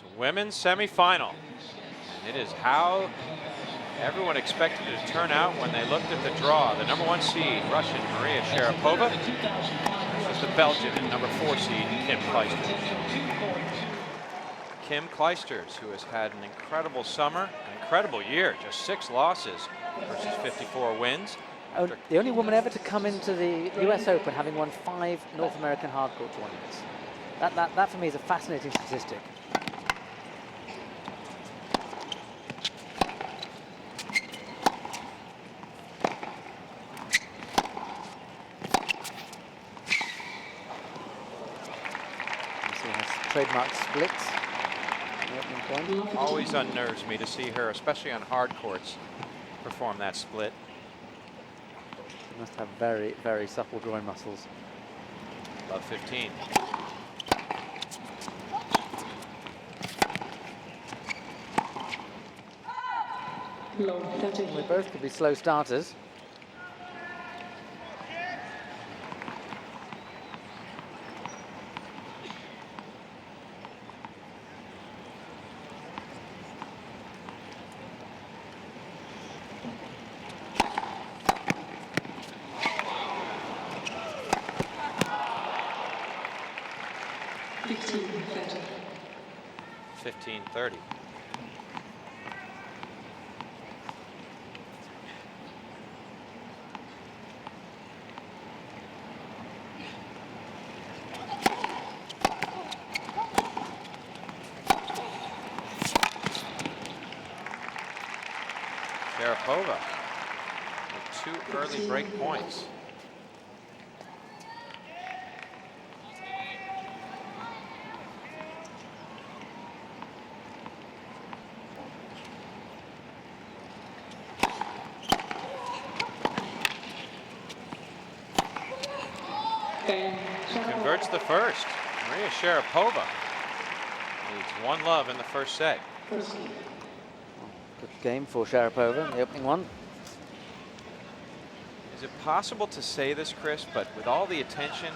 So women's semifinal. And it is how everyone expected it to turn out when they looked at the draw. The #1 seed, Russian Maria Sharapova, versus the Belgian and #4 seed, Kim Clijsters. Kim Clijsters, who has had an incredible summer, an incredible year, just 6 losses versus 54 wins. Oh, the only woman ever to come into the US Open having won 5 North American hardcourt tournaments. That for me is a fascinating statistic. You see her trademark splits. Always unnerves me to see her, especially on hard courts, perform that split. She must have very, very supple groin muscles. Love 15. They both could be slow starters. $15.30. Sharapova with 2 early break points. Converts the first. Maria Sharapova leads 1-love in the first set. Good game for Sharapova in the opening one. Is it possible to say this, Chris, but with all the attention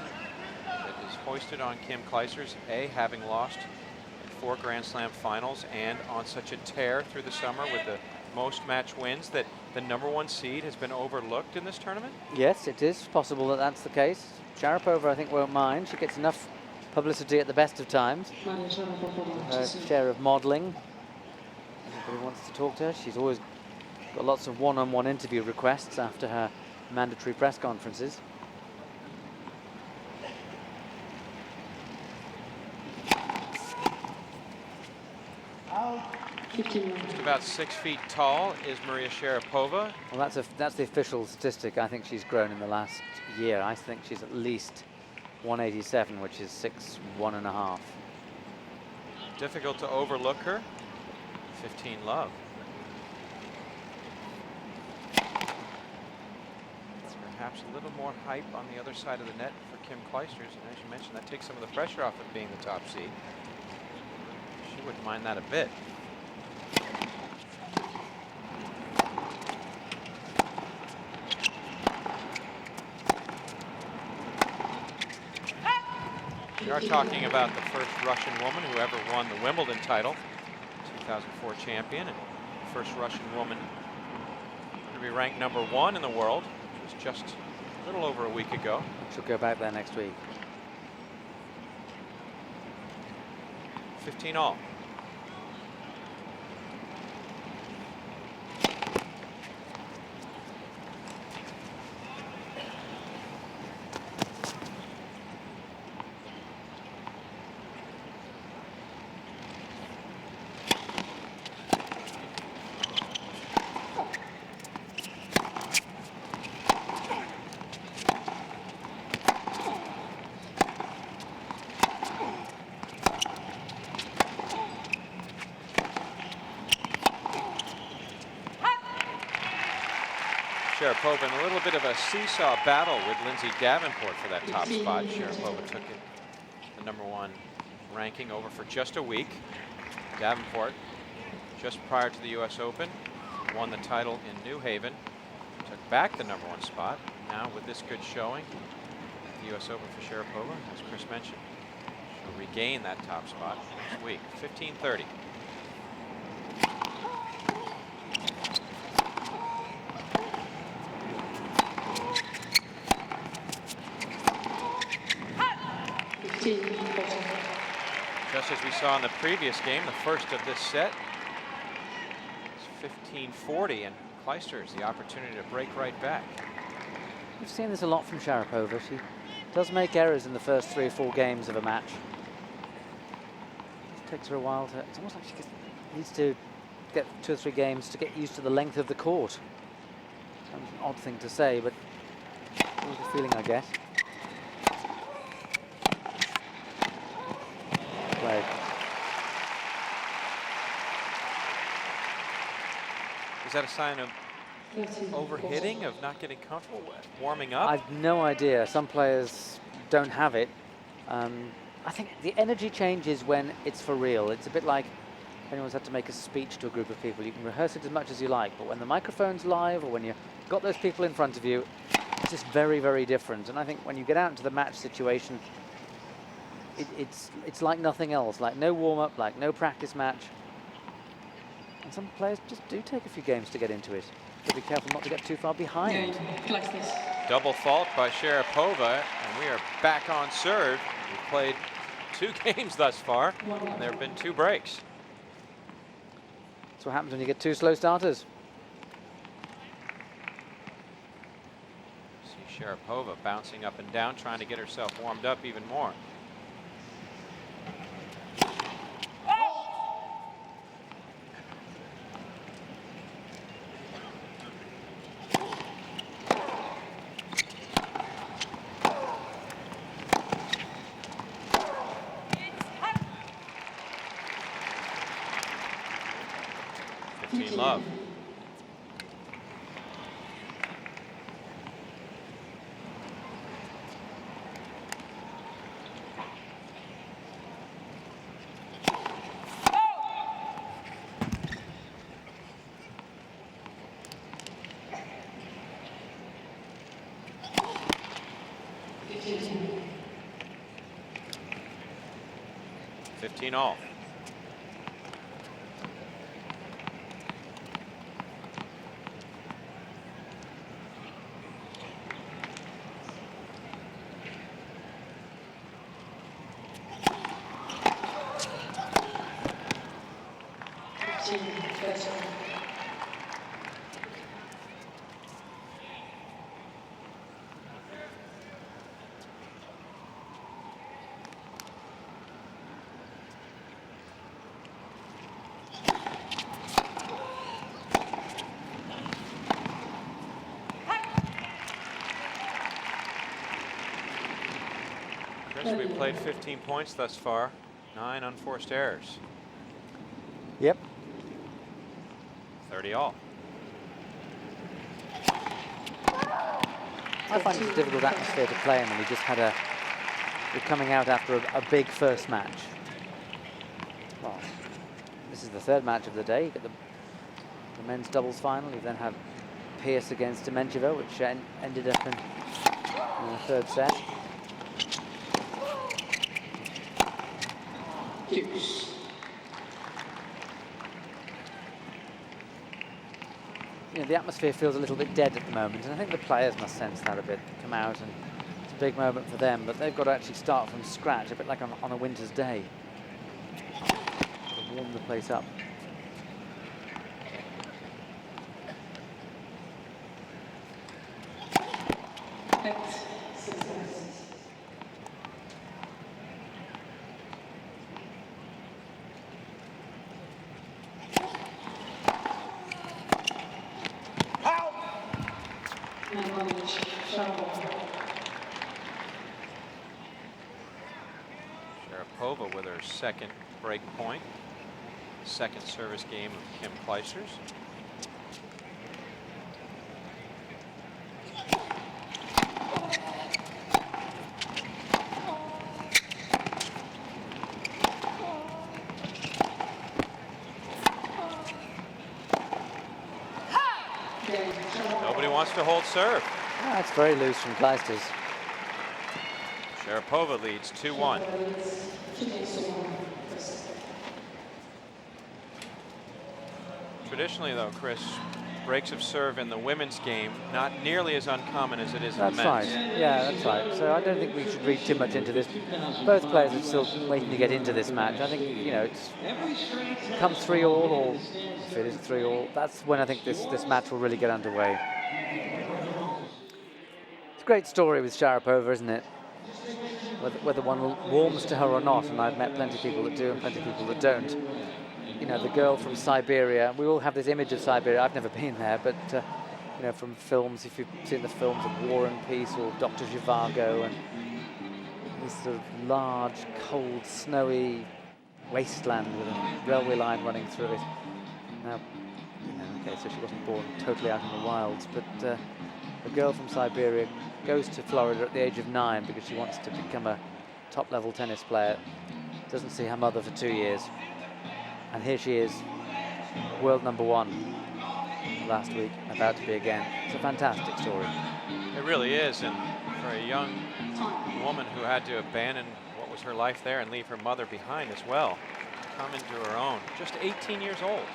that is hoisted on Kim Clijsters, having lost in 4 Grand Slam finals and on such a tear through the summer with the most match wins, that the #1 seed has been overlooked in this tournament? Yes, it is possible that that's the case. Sharapova, I think, won't mind. She gets enough publicity at the best of times. Her share of modelling. Everybody wants to talk to her. She's always got lots of one-on-one interview requests after her mandatory press conferences. Just about 6 feet tall is Maria Sharapova. Well, that's the official statistic. I think she's grown in the last year. I think she's at least 187, which is 6'1½". Difficult to overlook her. 15-love. Perhaps a little more hype on the other side of the net for Kim Clijsters, and as you mentioned, that takes some of the pressure off of being the top seed. She wouldn't mind that a bit. We are talking about the first Russian woman who ever won the Wimbledon title, 2004 champion, and first Russian woman to be ranked #1 in the world, which was just a little over a week ago. She'll go back there next week. 15-all. Sharapova in a little bit of a seesaw battle with Lindsay Davenport for that top spot. Sharapova took it, the #1 ranking, over for just a week. Davenport, just prior to the US Open, won the title in New Haven, took back the #1 spot. Now with this good showing, the US Open for Sharapova, as Chris mentioned, She'll regain that top spot next week. 15-30. Just as we saw in the previous game, the first of this set, it's 15-40, and Clijsters the opportunity to break right back. We've seen this a lot from Sharapova. She does make errors in the first 3 or 4 games of a match. It takes her a while to. It's almost like she needs to get 2 or 3 games to get used to the length of the court. Sounds an odd thing to say, but always a feeling, I guess. Played. Is that a sign of overhitting, of not getting comfortable, warming up? I've no idea. Some players don't have it. I think the energy changes when it's for real. It's a bit like if anyone's had to make a speech to a group of people. You can rehearse it as much as you like, but when the microphone's live or when you've got those people in front of you, it's just very, very different. And I think when you get out into the match situation, it's like nothing else, like no warm-up, like no practice match. And some players just do take a few games to get into it. But be careful not to get too far behind. Double fault by Sharapova, and we are back on serve. We've played 2 games thus far, and there have been 2 breaks. That's what happens when you get 2 slow starters. See Sharapova bouncing up and down, trying to get herself warmed up even more. Love. All. We've played 15 points thus far, 9 unforced errors. Yep. 30 all. I find it's a difficult atmosphere to play in when you just had you're coming out after a big first match. Well, this is the 3rd match of the day. You get the men's doubles final. You then have Pierce against Dementieva, which ended up in the 3rd set. You know, the atmosphere feels a little bit dead at the moment, and I think the players must sense that a bit. Come out, and it's a big moment for them, but they've got to actually start from scratch, a bit like on a winter's day. To warm the place up. Sharapova with her 2nd break point. 2nd service game of Kim Clijsters. Nobody wants to hold serve. That's very loose from Clijsters. Sharapova leads 2-1. Traditionally, though, Chris, breaks of serve in the women's game not nearly as uncommon as it is in the men's. That's right. Yeah, that's right. So I don't think we should read too much into this. Both players are still waiting to get into this match. I think, you know, it's comes 3-all, or if it is 3-all, that's when I think this match will really get underway. It's a great story with Sharapova, isn't it? Whether one warms to her or not, and I've met plenty of people that do and plenty of people that don't. You know, the girl from Siberia. We all have this image of Siberia. I've never been there, but you know, from films, if you've seen the films of War and Peace or Dr. Zhivago, and this sort of large, cold, snowy wasteland with a railway line running through it. Now, you know, okay, so she wasn't born totally out in the wilds, but a girl from Siberia goes to Florida at the age of 9 because she wants to become a top-level tennis player. Doesn't see her mother for 2 years. And here she is, world #1 last week, about to be again. It's a fantastic story. It really is, and for a young woman who had to abandon what was her life there and leave her mother behind as well, come into her own, just 18 years old.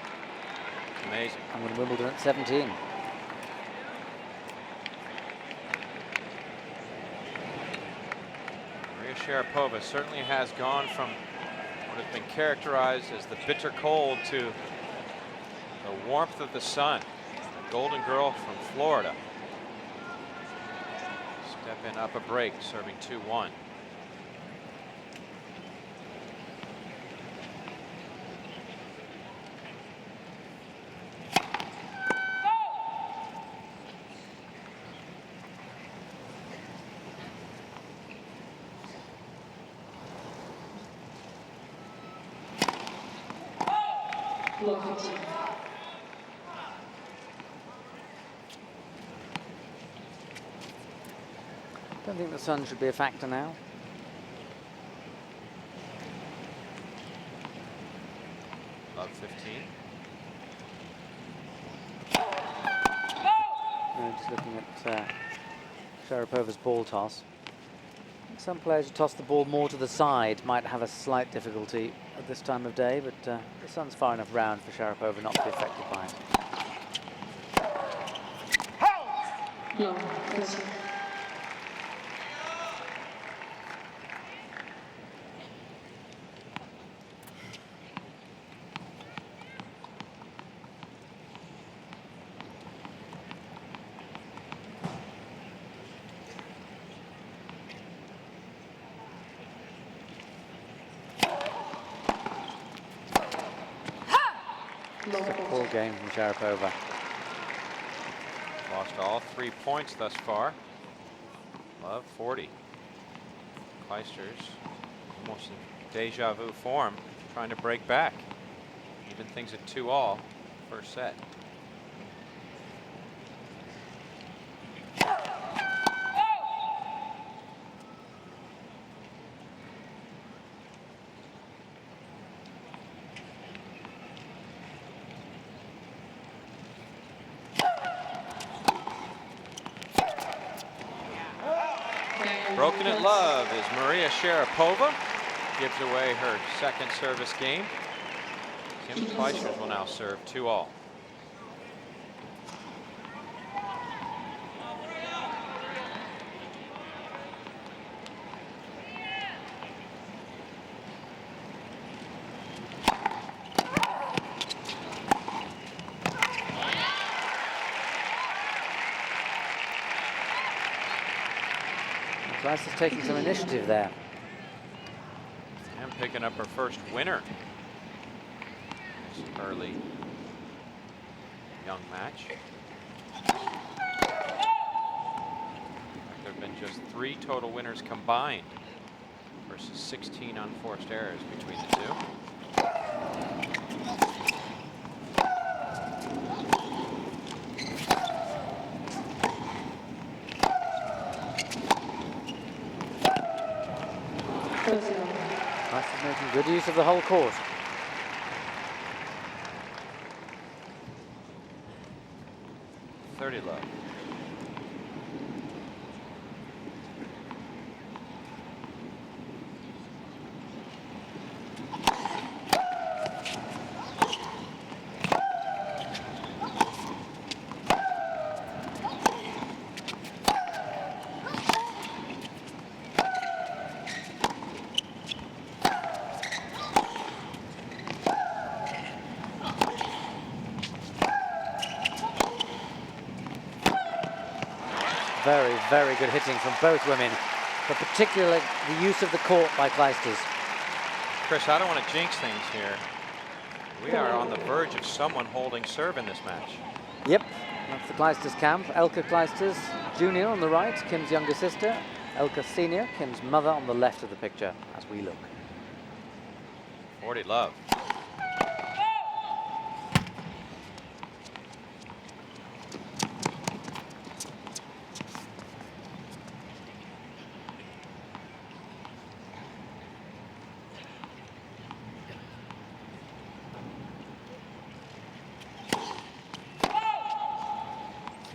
It's amazing. And win Wimbledon at 17. Maria Sharapova certainly has gone from what has been characterized as the bitter cold to the warmth of the sun. The golden girl from Florida. Step in up a break, serving 2-1. Don't think the sun should be a factor now. Love 15. Just looking at Sharapova's ball toss. Some players who toss the ball more to the side might have a slight difficulty at this time of day, but the sun's far enough round for Sharapova not to be affected by it. No, It's a poor game from Sharapova. Lost all 3 points thus far. Love 40. Clijsters almost in deja vu form, trying to break back. Even things at 2-all, first set. Broken at love is Maria Sharapova. Gives away her second service game. Kim Clijsters will now serve 2-all. Clijsters taking some initiative there. And picking up her first winner. This early young match. There have been just 3 total winners combined versus 16 unforced errors between the two. Clijsters making good use of the whole court. Love. Very, very good hitting from both women, but particularly the use of the court by Clijsters. Chris, I don't want to jinx things here. We are on the verge of someone holding serve in this match. Yep, that's the Clijsters camp. Elke Clijsters Jr. on the right, Kim's younger sister. Elke Senior, Kim's mother, on the left of the picture as we look. 40 love.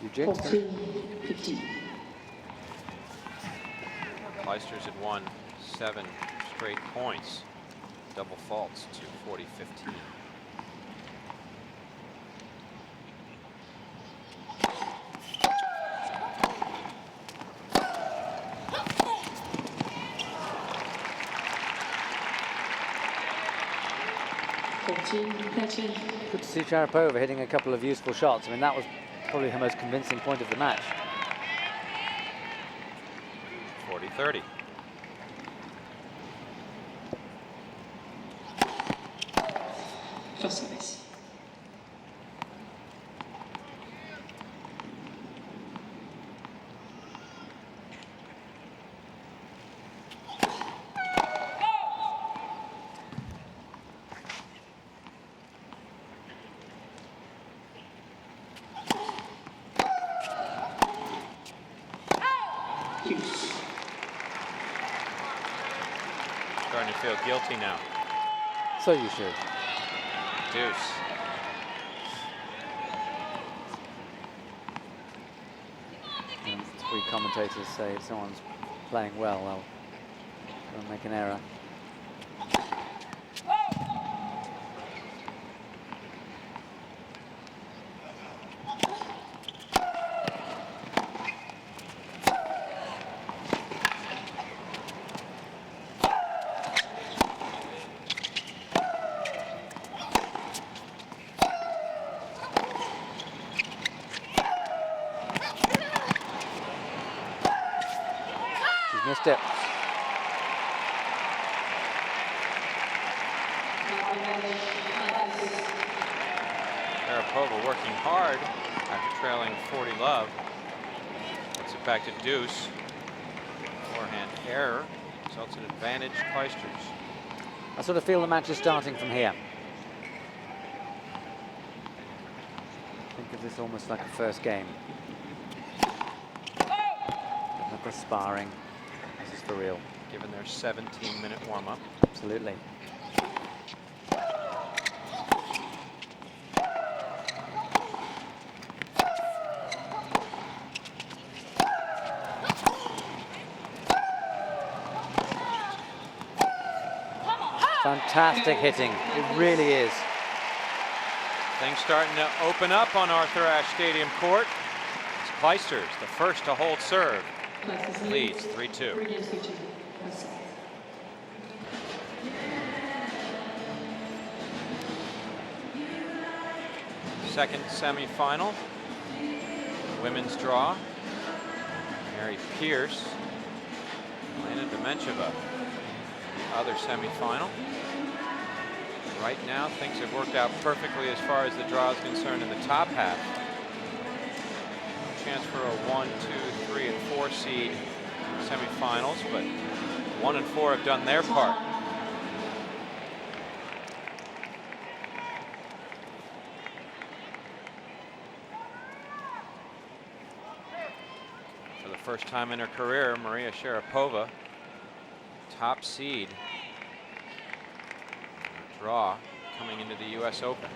Eugene. 14-15. Clijsters had won 7 straight points. Double faults to 40-15. Good to see Sharapova hitting a couple of useful shots. I mean, that was probably her most convincing point of the match. 40-30. First service. Starting to feel guilty now. So you should. Deuce. And 3 commentators say if someone's playing well, they'll go and make an error. Missed it. Sharapova working hard after trailing 40 love. Gets it back to deuce. Forehand error results in advantage Clijsters. I sort of feel the match is starting from here. Think of this almost like a first game. Not the sparring. This is for real. Given their 17-minute warm-up. Absolutely. Fantastic hitting. It really is. Things starting to open up on Arthur Ashe Stadium court. It's Clijsters, the first to hold serve. Leads 3-2. Second semifinal. Women's draw. Mary Pierce. Elena Demencheva. The other semifinal. Right now, things have worked out perfectly as far as the draw is concerned in the top half. Chance for a 1, 2, 3, and 4 seed semifinals, but 1 and 4 have done their part. For the first time in her career, Maria Sharapova, top seed. Draw coming into the U.S. Open.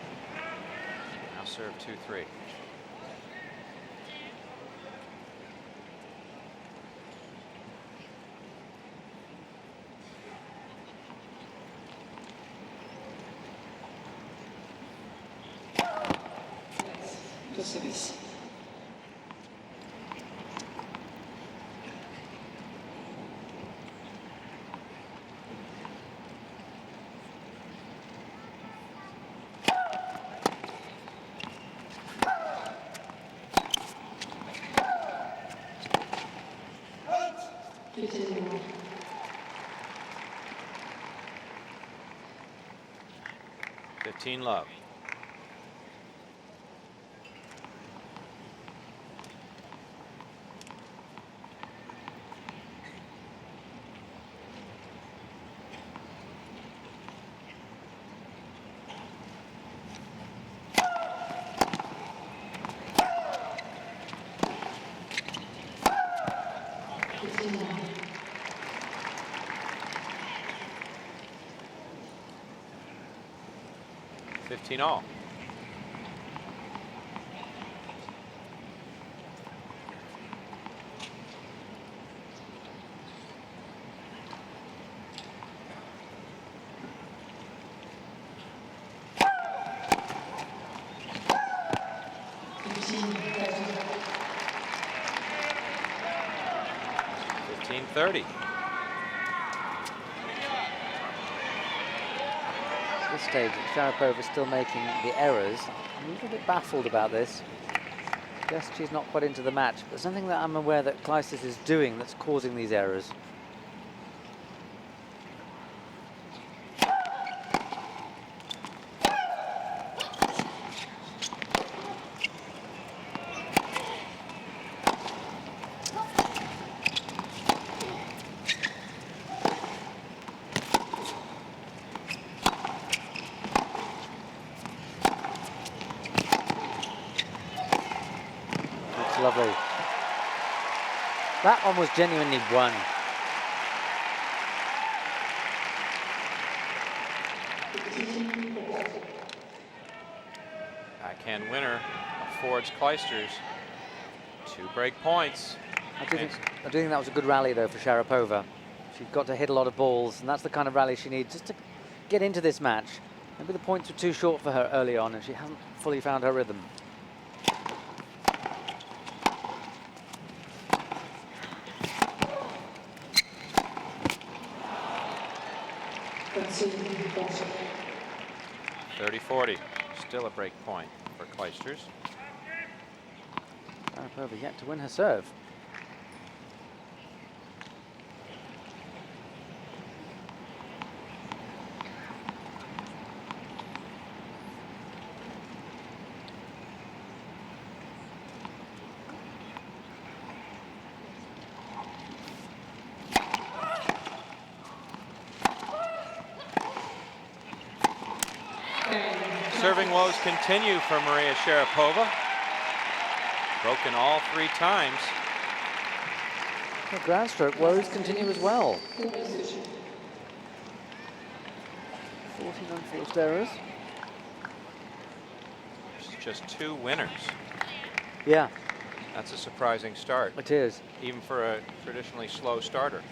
Now serve 2-3. Service. 15 love. All. $15.30. At this stage, Sharapova is still making the errors. I'm a little bit baffled about this. Guess she's not quite into the match, but there's something that I'm aware that Clijsters is doing that's causing these errors. Lovely. That one was genuinely won. Backhand winner affords Clijsters 2 break points. I do think that was a good rally though for Sharapova. She got to hit a lot of balls, and that's the kind of rally she needs just to get into this match. Maybe the points were too short for her early on, and she hasn't fully found her rhythm. $30-40. Still a break point for Clijsters. Sharapova yet to win her serve. Serving woes continue for Maria Sharapova. Broken all 3 times. The ground stroke woes continue as well. 14 unforced errors. Just 2 winners. Yeah. That's a surprising start. It is. Even for a traditionally slow starter.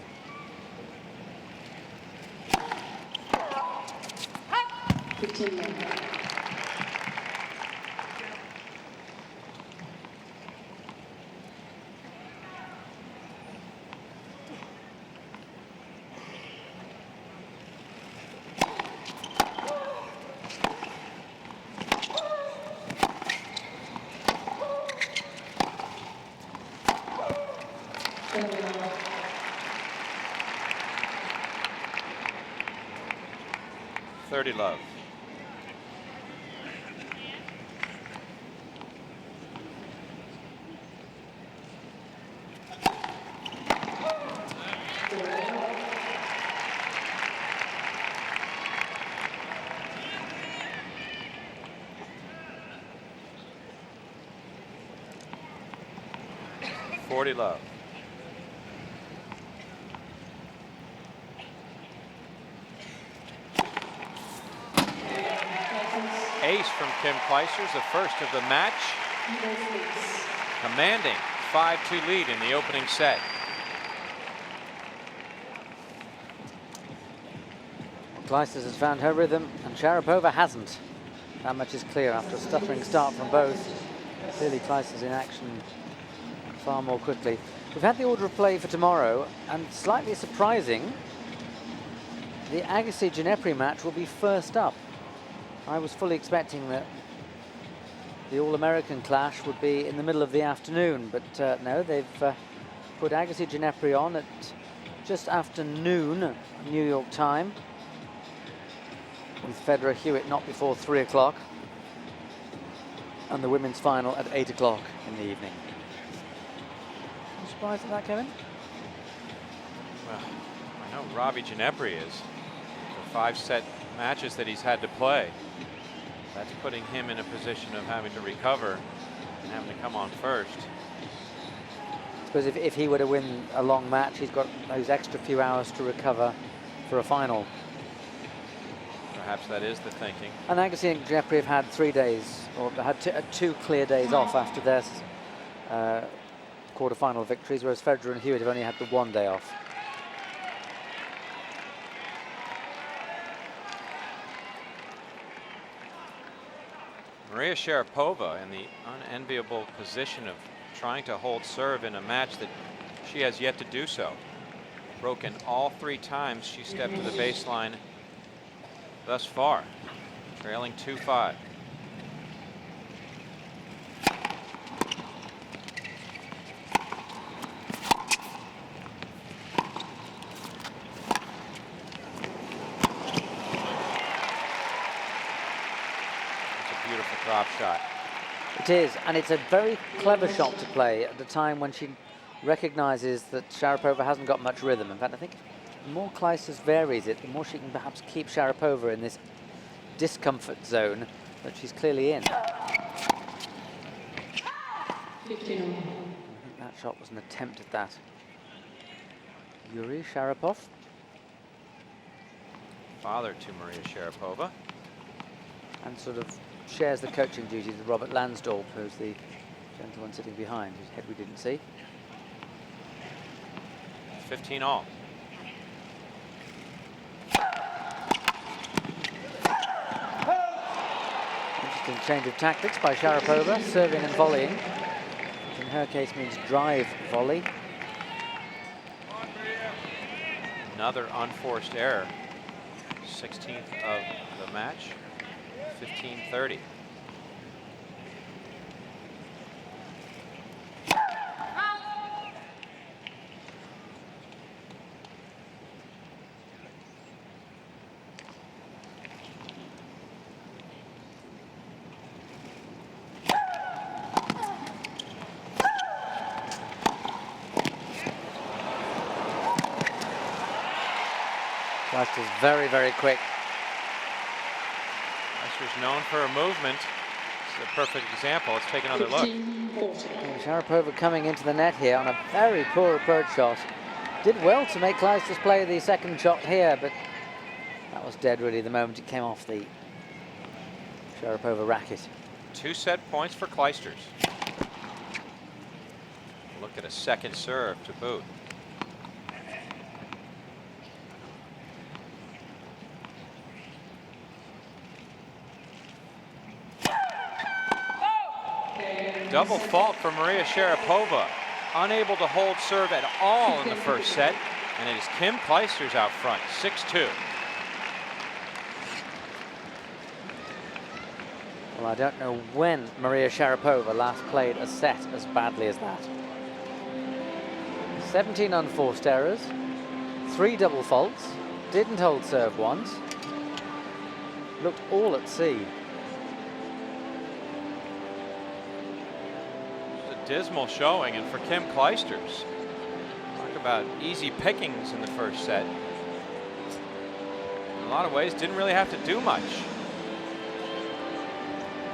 $30 love. $40 love. Ace from Kim Clijsters, the first of the match. Commanding 5-2 lead in the opening set. Clijsters has found her rhythm, and Sharapova hasn't. That much is clear after a stuttering start from both. Clearly Clijsters in action far more quickly. We've had the order of play for tomorrow, and slightly surprising, the Agassi-Ginepri match will be first up. I was fully expecting that the All-American clash would be in the middle of the afternoon, but no, they've put Agassi-Ginepri on at just after noon, New York time. with Federer Hewitt not before 3 o'clock, and the women's final at 8 o'clock in the evening. You surprised at that, Kevin? Well, I know Robbie Ginepri is. The 5-set matches that he's had to play, that's putting him in a position of having to recover and having to come on first. I suppose if he were to win a long match, he's got those extra few hours to recover for a final. Perhaps that is the thinking. And Agassi and Ginepri have had 3 days, or had 2 clear days off after their quarter-final victories, whereas Federer and Hewitt have only had the 1 day off. Maria Sharapova in the unenviable position of trying to hold serve in a match that she has yet to do so. Broken all 3 times she stepped to the baseline thus far, trailing 2-5. Drop shot. It is, and it's a very clever shot to play at the time when she recognizes that Sharapova hasn't got much rhythm. In fact, I think the more Clijsters varies it, the more she can perhaps keep Sharapova in this discomfort zone that she's clearly in. I think that shot was an attempt at that. Yuri Sharapov. Father to Maria Sharapova. And sort of shares the coaching duties with Robert Lansdorp, who's the gentleman sitting behind, whose head we didn't see. 15 all. Interesting change of tactics by Sharapova, serving and volleying, which in her case means drive volley. Another unforced error. 16th of the match. 15-30. Clijsters very, very quick. Clijsters known for her movement. This is a perfect example. Let's take another look. Sharapova coming into the net here on a very poor approach shot. Did well to make Clijsters play the second shot here, but that was dead really the moment it came off the Sharapova racket. 2 set points for Clijsters. Look at a second serve to boot. Double fault for Maria Sharapova. Unable to hold serve at all in the first set. And it is Kim Clijsters out front, 6-2. Well, I don't know when Maria Sharapova last played a set as badly as that. 17 unforced errors, 3 double faults, didn't hold serve once, looked all at sea. Dismal showing, and for Kim Clijsters, talk about easy pickings in the first set. In a lot of ways, didn't really have to do much.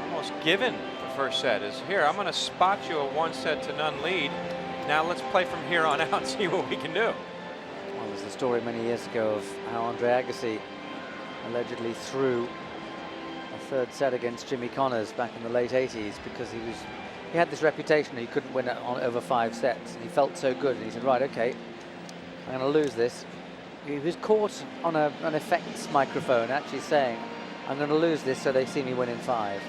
Almost given the first set is here. I'm going to spot you a 1-set-to-none lead. Now let's play from here on out and see what we can do. Well, there's a story many years ago of how Andre Agassi allegedly threw a 3rd set against Jimmy Connors back in the late 80s because he had this reputation he couldn't win it on over 5 sets, and he felt so good, and he said, right, okay, I'm going to lose this. He was caught on an effects microphone actually saying, I'm going to lose this so they see me win in 5.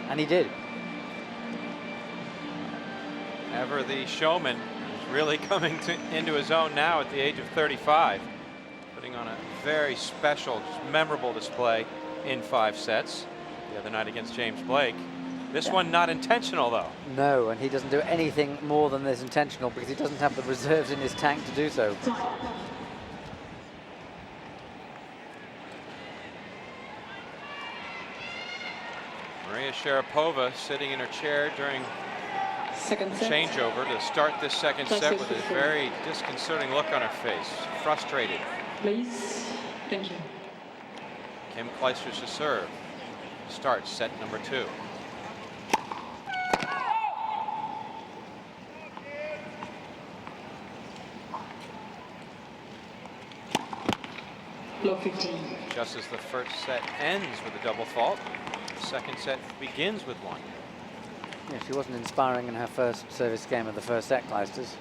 And he did. Ever the showman is really coming into his own now at the age of 35, putting on a very special, memorable display in 5 sets the other night against James Blake. This one not intentional, though. No, and he doesn't do anything more than this intentional because he doesn't have the reserves in his tank to do so. Maria Sharapova sitting in her chair during Second the set. changeover to start this second set with a 54. very disconcerting look on her face. Frustrated. Please. Thank you. Kim Clijsters to serve. Starts set number 2. Block 15. Just as the first set ends with a double fault, the second set begins with one. Yeah, she wasn't inspiring in her first service game of the first set, Clijsters.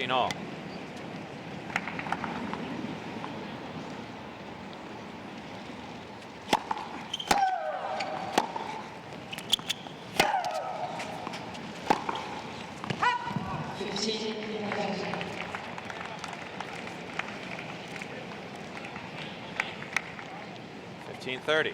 All. $15.30.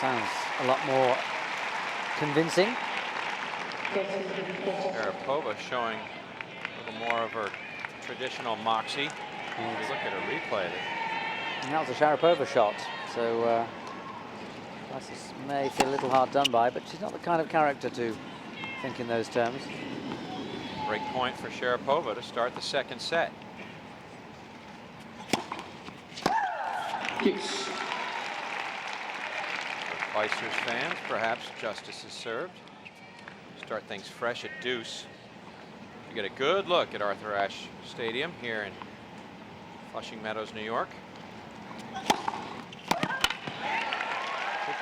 Sounds a lot more convincing. Sharapova showing a little more of her traditional moxie. If you look at a replay, And that was a Sharapova shot, so Clijsters may feel a little hard done by, but she's not the kind of character to think in those terms. break point for Sharapova to start the second set. Yes. For Clijsters fans, perhaps justice is served. Start things fresh at deuce. You get a good look at Arthur Ashe Stadium here in Flushing Meadows, New York. Good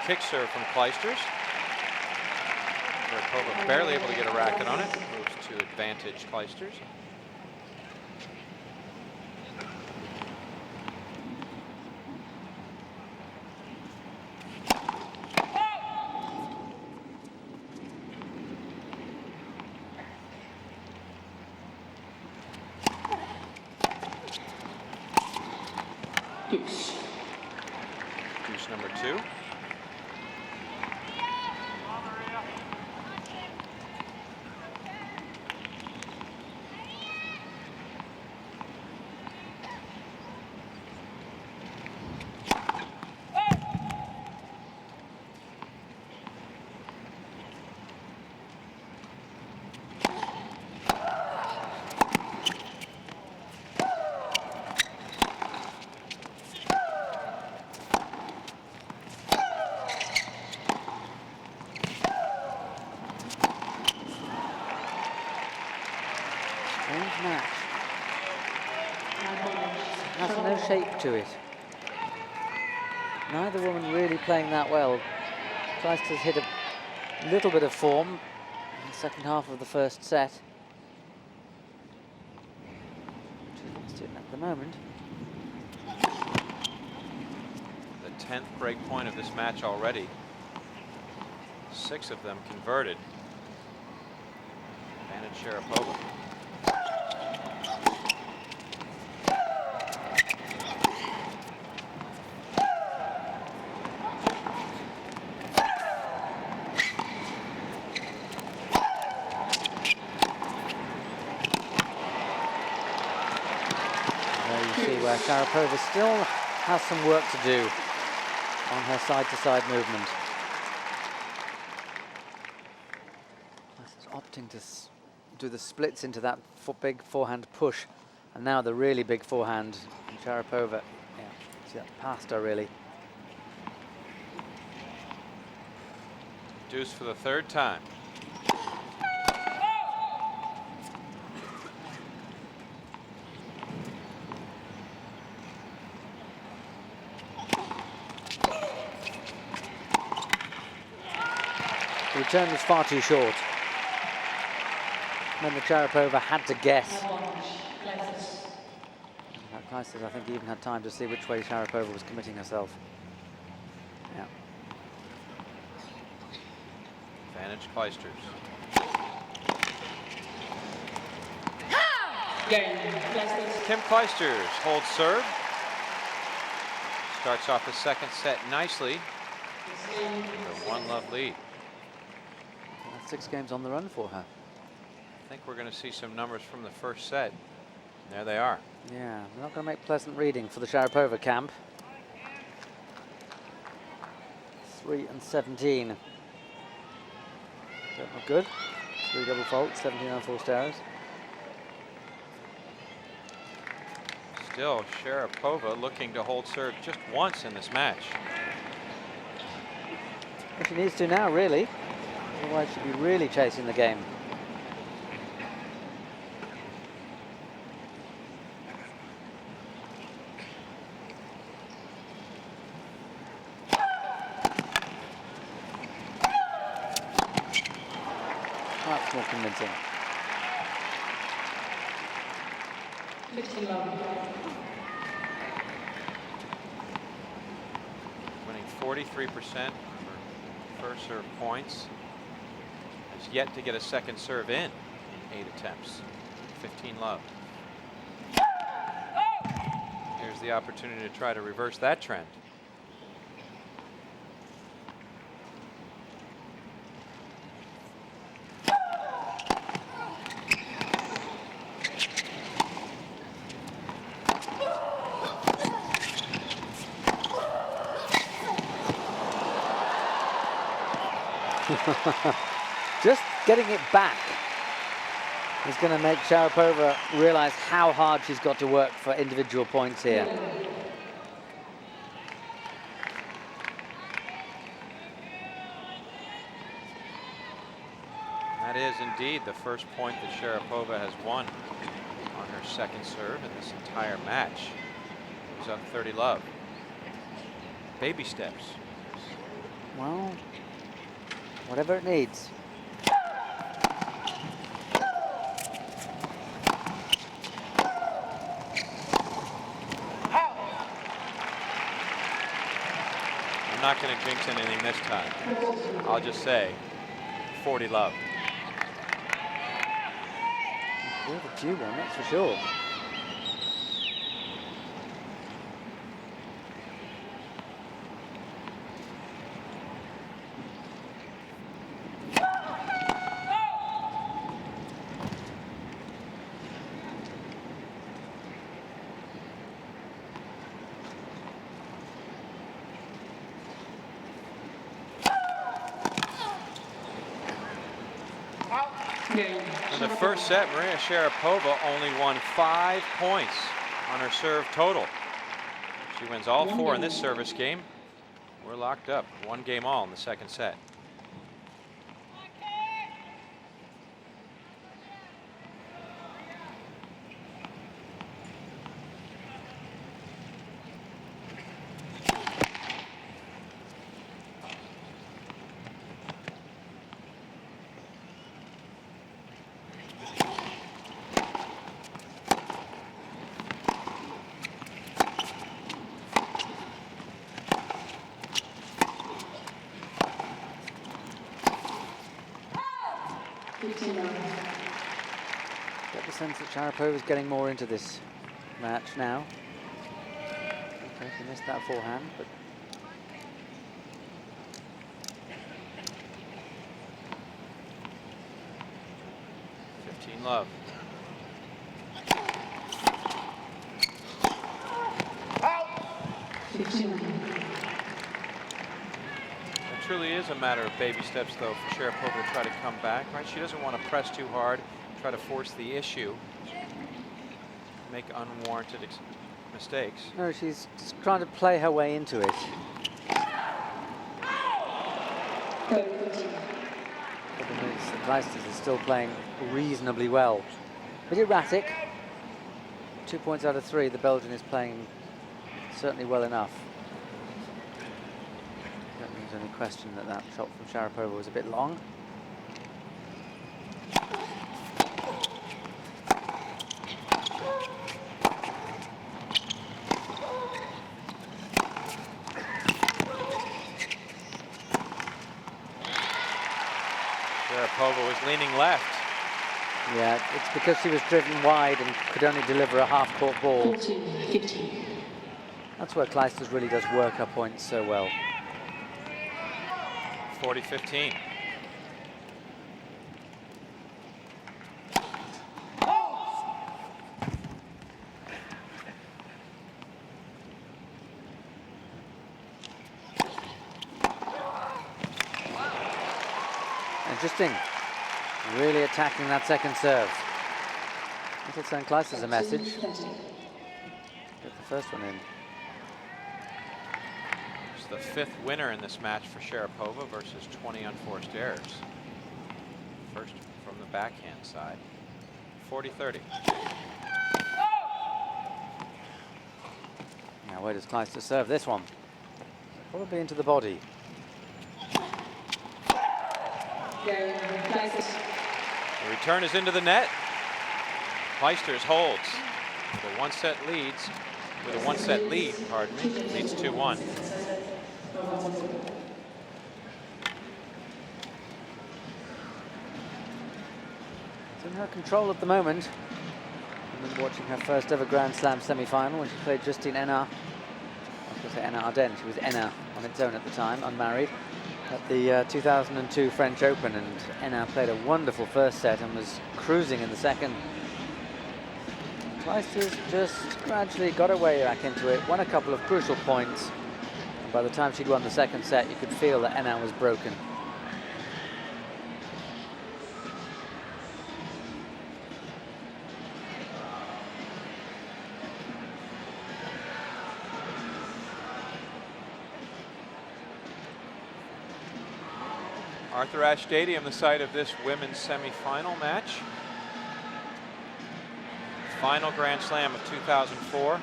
kick serve from Clijsters. Sharapova barely able to get a racket on it. Moves to advantage Clijsters. Yes. Deuce number 2. Strange match. Has no shape to it. Neither woman really playing that well. Clijsters hit a little bit of form in the second half of the first set. She's doing at the moment. The 10th break point of this match already. 6 of them converted. Advantage Sharapova. There you see where Sharapova still has some work to do on her side-to-side movement. Opting to do the splits into that big forehand push, and now the really big forehand. And Sharapova, yeah, see that past her really. Deuce for the 3rd time. return was far too short. And then the Sharapova had to guess. Clijsters, I think, even had time to see which way Sharapova was committing herself. Yeah. Advantage Clijsters. Kim Clijsters holds serve. Starts off the second set nicely. A 1-love lead. Well, 6 games on the run for her. I think we're going to see some numbers from the first set. There they are. Yeah, they're not going to make pleasant reading for the Sharapova camp. 3 and 17. Don't look good. 3 double faults, 17 unforced errors. Still, Sharapova looking to hold serve just once in this match. Well, she needs to now, really. Otherwise, she'll be really chasing the game. That's more convincing. 15 love. Winning 43% for first serve points. Has yet to get a second serve in 8 attempts. 15-love. Here's the opportunity to try to reverse that trend. Just getting it back is going to make Sharapova realize how hard she's got to work for individual points here. That is indeed the first point that Sharapova has won on her second serve in this entire match. It was up 30-love. Baby steps. Well, whatever it needs. I'm not going to jinx anything this time. I'll just say 40-love. You're the due one, that's for sure. In the first set, Maria Sharapova only won 5 points on her serve total. She wins all 4 in this service game. We're locked up. 1 game all in the second set. Get the sense that Sharapova is getting more into this match now. Okay, she missed that forehand, but 15-love. It truly is a matter of baby steps, though, for Sharapova to try to come back, right? She doesn't want to press too hard, try to force the issue, make unwarranted mistakes. no, she's just trying to play her way into it. Clijsters is still playing reasonably well. A bit erratic. 2 points out of 3. The Belgian is playing certainly well enough. I don't think there's any question that that shot from Sharapova was a bit long. Yeah, it's because she was driven wide and could only deliver a half-court ball. 14-15. That's where Clijsters really does work her points so well. 40-15. Interesting. Really attacking that second serve. That'll send Clijsters a message. Get the first one in. It's the 5th winner in this match for Sharapova versus 20 unforced errors. First from the backhand side. 40-30. Now where does Clijsters serve this one? Probably into the body. The return is into the net. Clijsters holds the one-set leads with a one-set lead. Pardon me, leads 2-1. It's in her control at the moment. I've been watching her first ever Grand Slam semi-final when she played Justine Henin. I was going to say Henin Ardennes. She was Henin on its own at the time, unmarried, at the 2002 French Open, and Henin played a wonderful first set and was cruising in the second. Clijsters just gradually got her way back into it, won a couple of crucial points, and by the time she'd won the second set, you could feel that Henin was broken. Arthur Ashe Stadium, the site of this women's semi-final match. Final Grand Slam of 2004.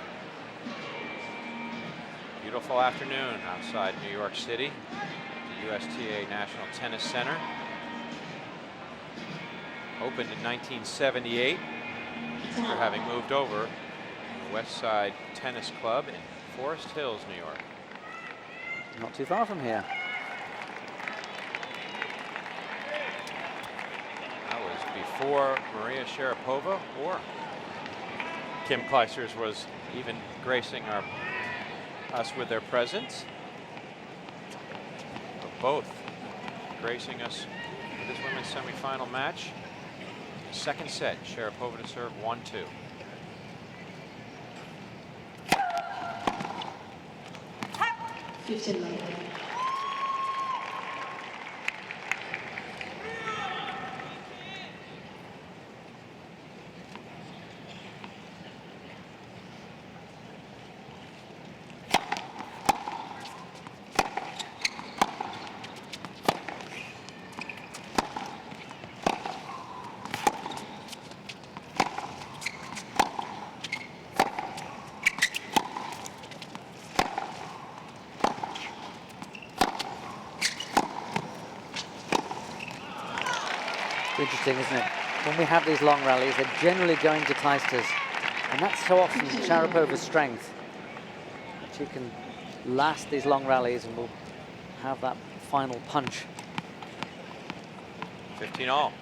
Beautiful afternoon outside New York City, the USTA National Tennis Center. Opened in 1978 after having moved over to the West Side Tennis Club in Forest Hills, New York. Not too far from here. That was before Maria Sharapova or Kim Clijsters was even gracing us with their presence. But both gracing us with this women's semifinal match. Second set, Sharapova to serve 1-2. Interesting, isn't it? When we have these long rallies, they're generally going to Clijsters, and that's so often Sharapova's strength. She can last these long rallies and will have that final punch. 15-all.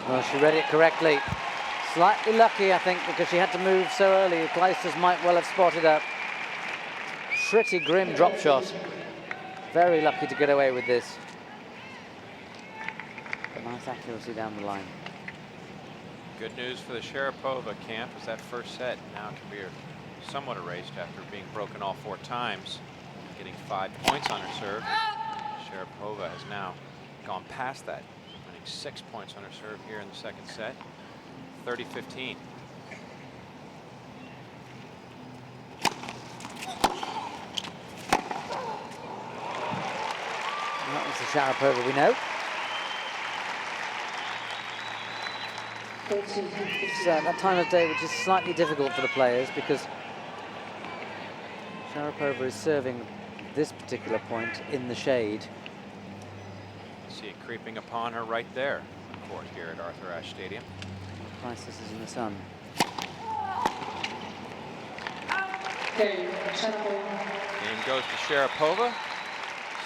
Well, she read it correctly. Slightly lucky, I think, because she had to move so early. Clijsters might well have spotted a pretty grim drop shot. Very lucky to get away with this. But nice accuracy down the line. Good news for the Sharapova camp is that first set now can be somewhat erased after being broken all 4 times, getting 5 points on her serve. Sharapova has now gone past that, winning 6 points on her serve here in the second set. 30-15. That was the Sharapova we know. It's that time of day which is slightly difficult for the players because Sharapova is serving this particular point in the shade. See it creeping upon her right there on the court here at Arthur Ashe Stadium. Clijsters is in the sun. Game, Sharapova. Game goes to Sharapova.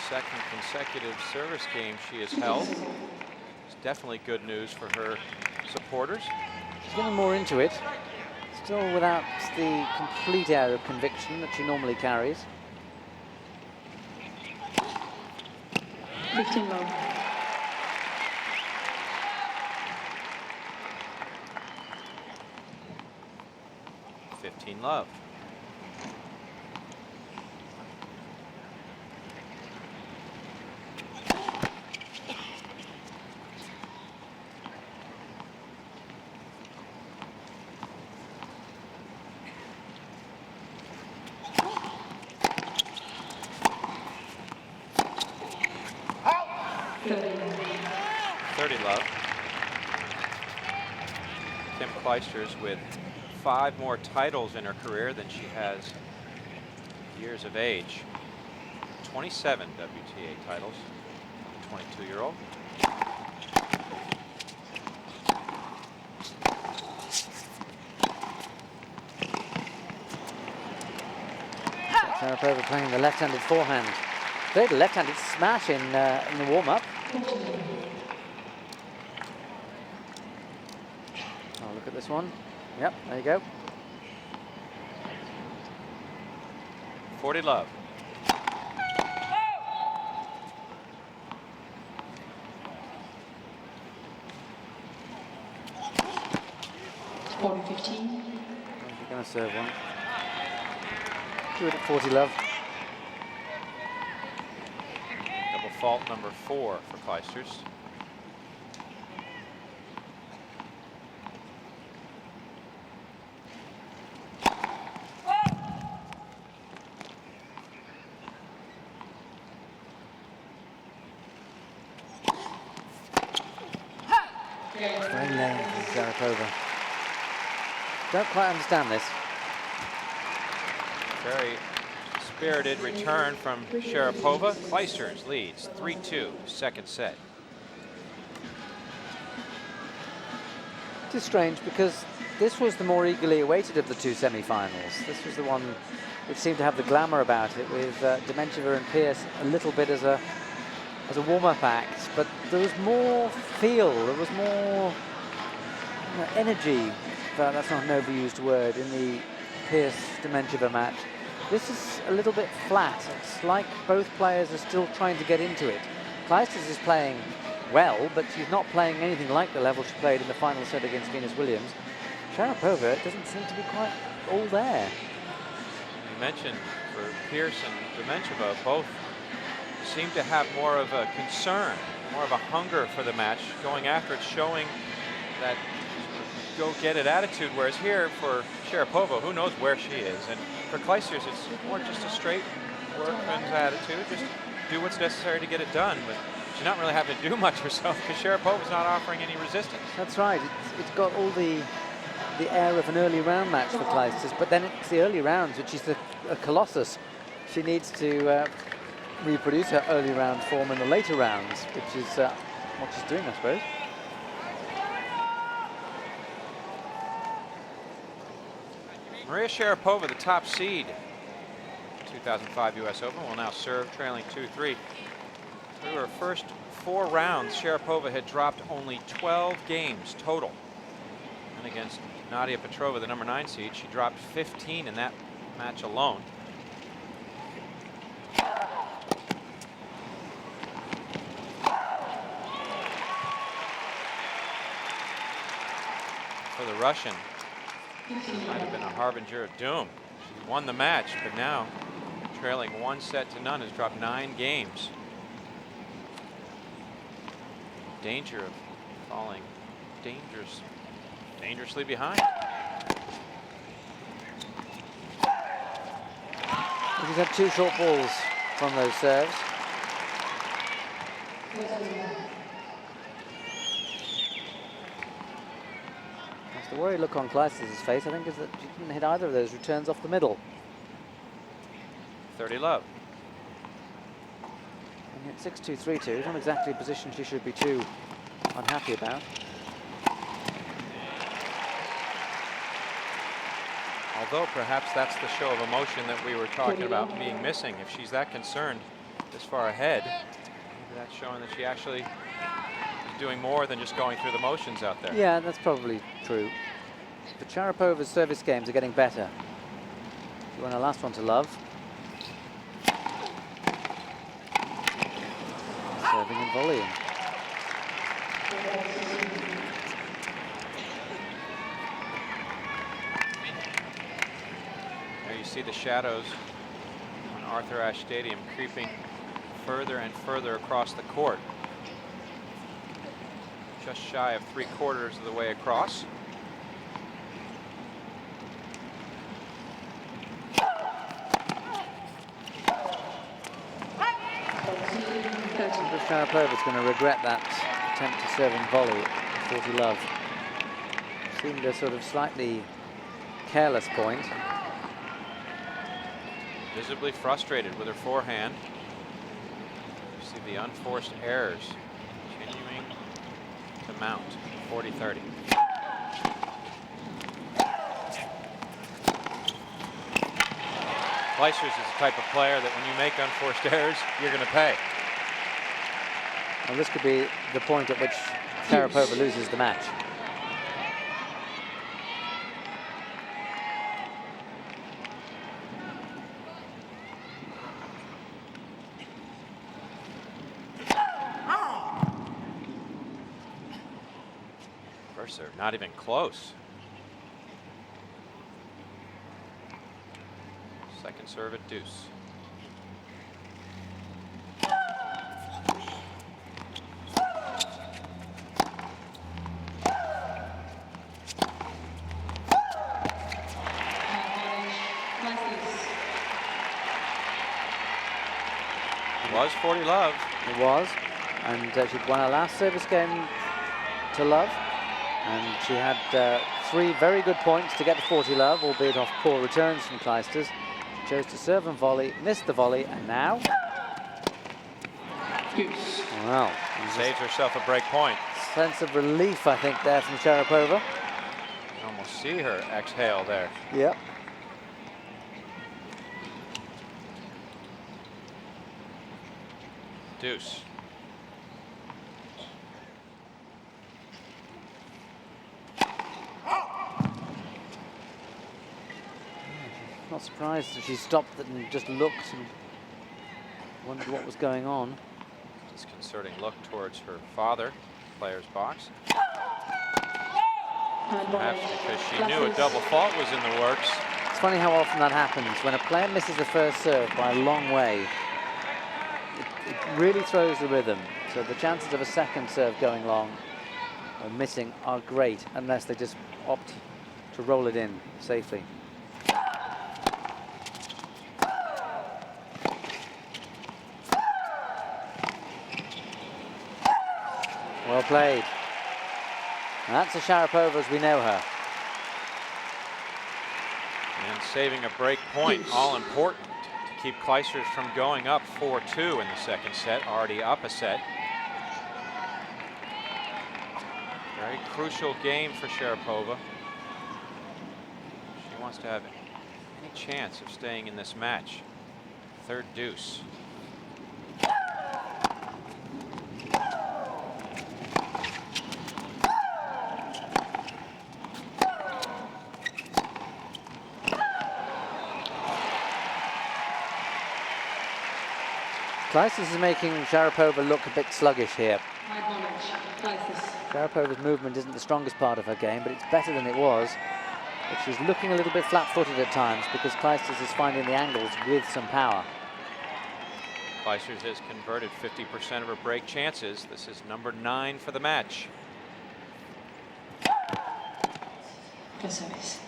Second consecutive service game she has held. It's definitely good news for her supporters. She's getting more into it. Still without the complete air of conviction that she normally carries. 15 love. Love. Love. Kim Clijsters with 5 more titles in her career than she has years of age. 27 WTA titles, 22-year-old. Sharapova playing the left-handed forehand. Played a left-handed smash in the warm-up. Oh, look at this one. Yep, there you go. 40 love. Point 15. You're going to serve one. Do it at 40 love. Double fault number 4 for Clijsters. Very low from Sharapova. Don't quite understand this. Very spirited return from Sharapova. Clijsters leads 3-2, second set. It is strange because this was the more eagerly awaited of the 2 semi-finals. This was the one which seemed to have the glamour about it, with Dementjeva and Pierce a little bit as a warm-up act, but there was more feel, there was more energy, that's not an overused word, in the Pierce-Dementjeva match. This is a little bit flat. It's like both players are still trying to get into it. Clijsters is playing well, but she's not playing anything like the level she played in the final set against Venus Williams. Sharapova doesn't seem to be quite all there. You mentioned for Pierce and Dementjeva, both seem to have more of a concern, more of a hunger for the match, going after it, showing that go-get-it attitude, whereas here for Sharapova, who knows where she is, and for Clijsters, it's more just a straight workman's attitude, just do what's necessary to get it done, but she's not really having to do much herself because Sharapova's not offering any resistance. That's right. It's got all the air of an early round match for Clijsters, but then it's the early rounds, which is a colossus. She needs to reproduce her early round form in the later rounds, which is what she's doing, I suppose. Maria Sharapova, the top seed, 2005 U.S. Open, will now serve, trailing 2-3. Through her first 4 rounds, Sharapova had dropped only 12 games total. And against Nadia Petrova, the number 9 seed, she dropped 15 in that match alone. For the Russian, might have been a harbinger of doom. She won the match, but now, trailing 1 set to none, has dropped 9 games. Danger of falling dangerously behind. She's had 2 short balls from those serves. That's the worried look on Clijsters' face, I think, is that she didn't hit either of those returns off the middle. 30 love. And hit 6-2, 3-2, not exactly a position she should be too unhappy about. Although perhaps that's the show of emotion that we were talking about being missing. If she's that concerned this far ahead, maybe that's showing that she actually is doing more than just going through the motions out there. Yeah, that's probably true. But Sharapova's service games are getting better. She won her last one to love. Serving and volleying. There you see the shadows on Arthur Ashe Stadium creeping further and further across the court. Just shy of 3/4 of the way across. Sharapova's going to regret that attempt to serve and volley at 40 love. Seemed a sort of slightly careless point. Visibly frustrated with her forehand. You see the unforced errors continuing to mount. 40-30. Clijsters is the type of player that when you make unforced errors, you're going to pay. Well, this could be the point at which Sharapova loses the match. First serve, not even close. Second serve at deuce. Was 40 love. It was, and she'd won her last service game to love, and she had 3 very good points to get to 40 love, albeit off poor returns from Clijsters. She chose to serve and volley, missed the volley, and now, well, Saves herself a break point. sense of relief, I think, there from Sharapova. You almost see her exhale there. Yep. Deuce. Not surprised that she stopped and just looked and wondered what was going on. Disconcerting look towards her father, player's box. Perhaps because she knew a double fault was in the works. It's funny how often that happens. When a player misses the first serve by a long way, it really throws the rhythm. So the chances of a second serve going long or missing are great, unless they just opt to roll it in safely. Well played. And that's a Sharapova as we know her. And saving a break point, all important to keep Clijsters from going up 4-2 in the second set, already up a set. Very crucial game for Sharapova. She wants to have any chance of staying in this match. Third deuce. Clijsters is making Sharapova look a bit sluggish here. Sharapova's movement isn't the strongest part of her game, but it's better than it was. But she's looking a little bit flat-footed at times because Clijsters is finding the angles with some power. Clijsters has converted 50% of her break chances. This is number 9 for the match. Good service.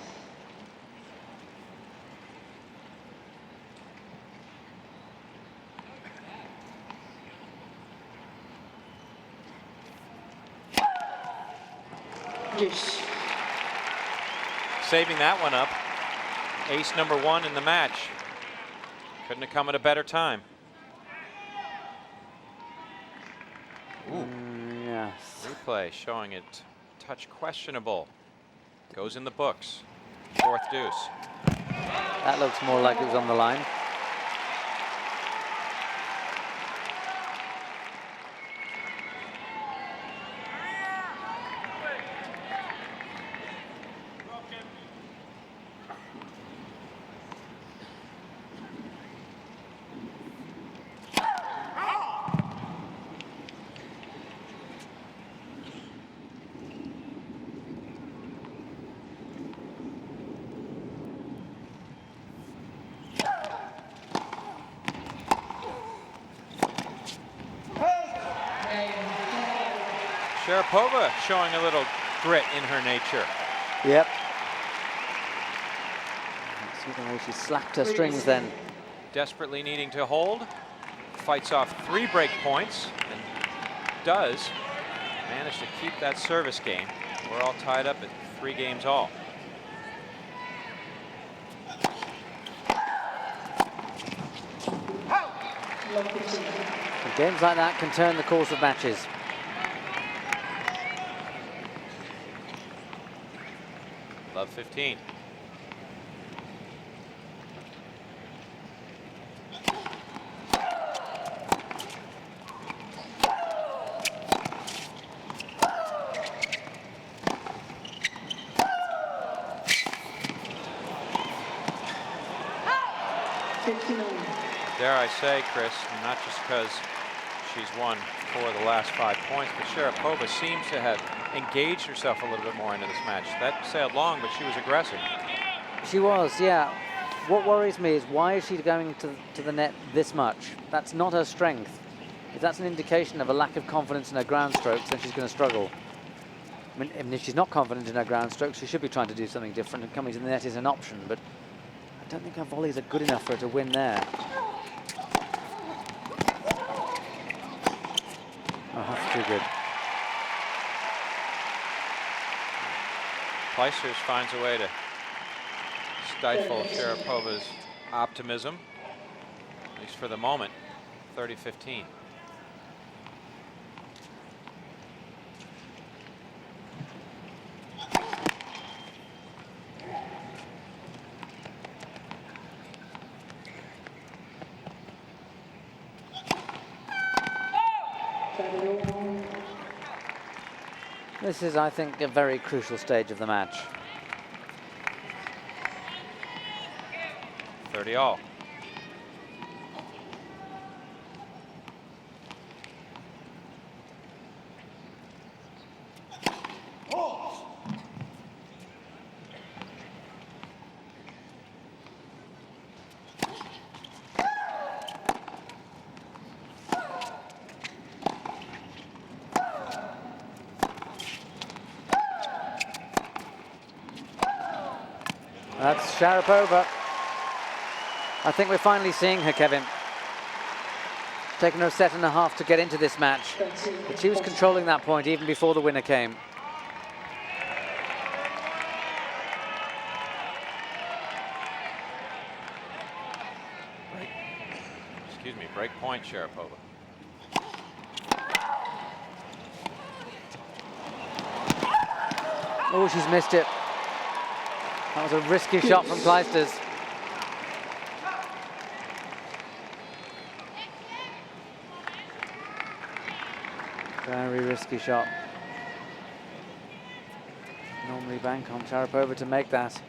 10. Saving that one up. Ace number 1 in the match. Couldn't have come at a better time. Ooh. Yes. Replay showing it touch questionable. Goes in the books. 4th deuce. That looks more like it was on the line. Sharapova showing a little grit in her nature. Yep. See the way she slapped her strings then. Desperately needing to hold. Fights off 3 break points and does manage to keep that service game. We're all tied up at 3 games all. And games like that can turn the course of matches. Love 15. Dare I say, Chris, not just because she's won 4 of the last 5 points, but Sharapova seems to have engaged herself a little bit more into this match. That sailed long, but she was aggressive. She was, yeah. What worries me is why is she going to the net this much? That's not her strength. If that's an indication of a lack of confidence in her ground strokes, then she's going to struggle. I mean, if she's not confident in her ground strokes, she should be trying to do something different, and coming to the net is an option, but I don't think her volleys are good enough for her to win there. Oh, that's too good. Clijsters finds a way to stifle Sharapova's optimism, at least for the moment. 30-15. This is, I think, a very crucial stage of the match. 30 all. That's Sharapova. I think we're finally seeing her, Kevin. Taken her a set and a half to get into this match. But she was controlling that point even before the winner came. Break point, Sharapova. Oh, she's missed it. That was a risky shot from Clijsters. Very risky shot. Normally bank on Sharapova to make that.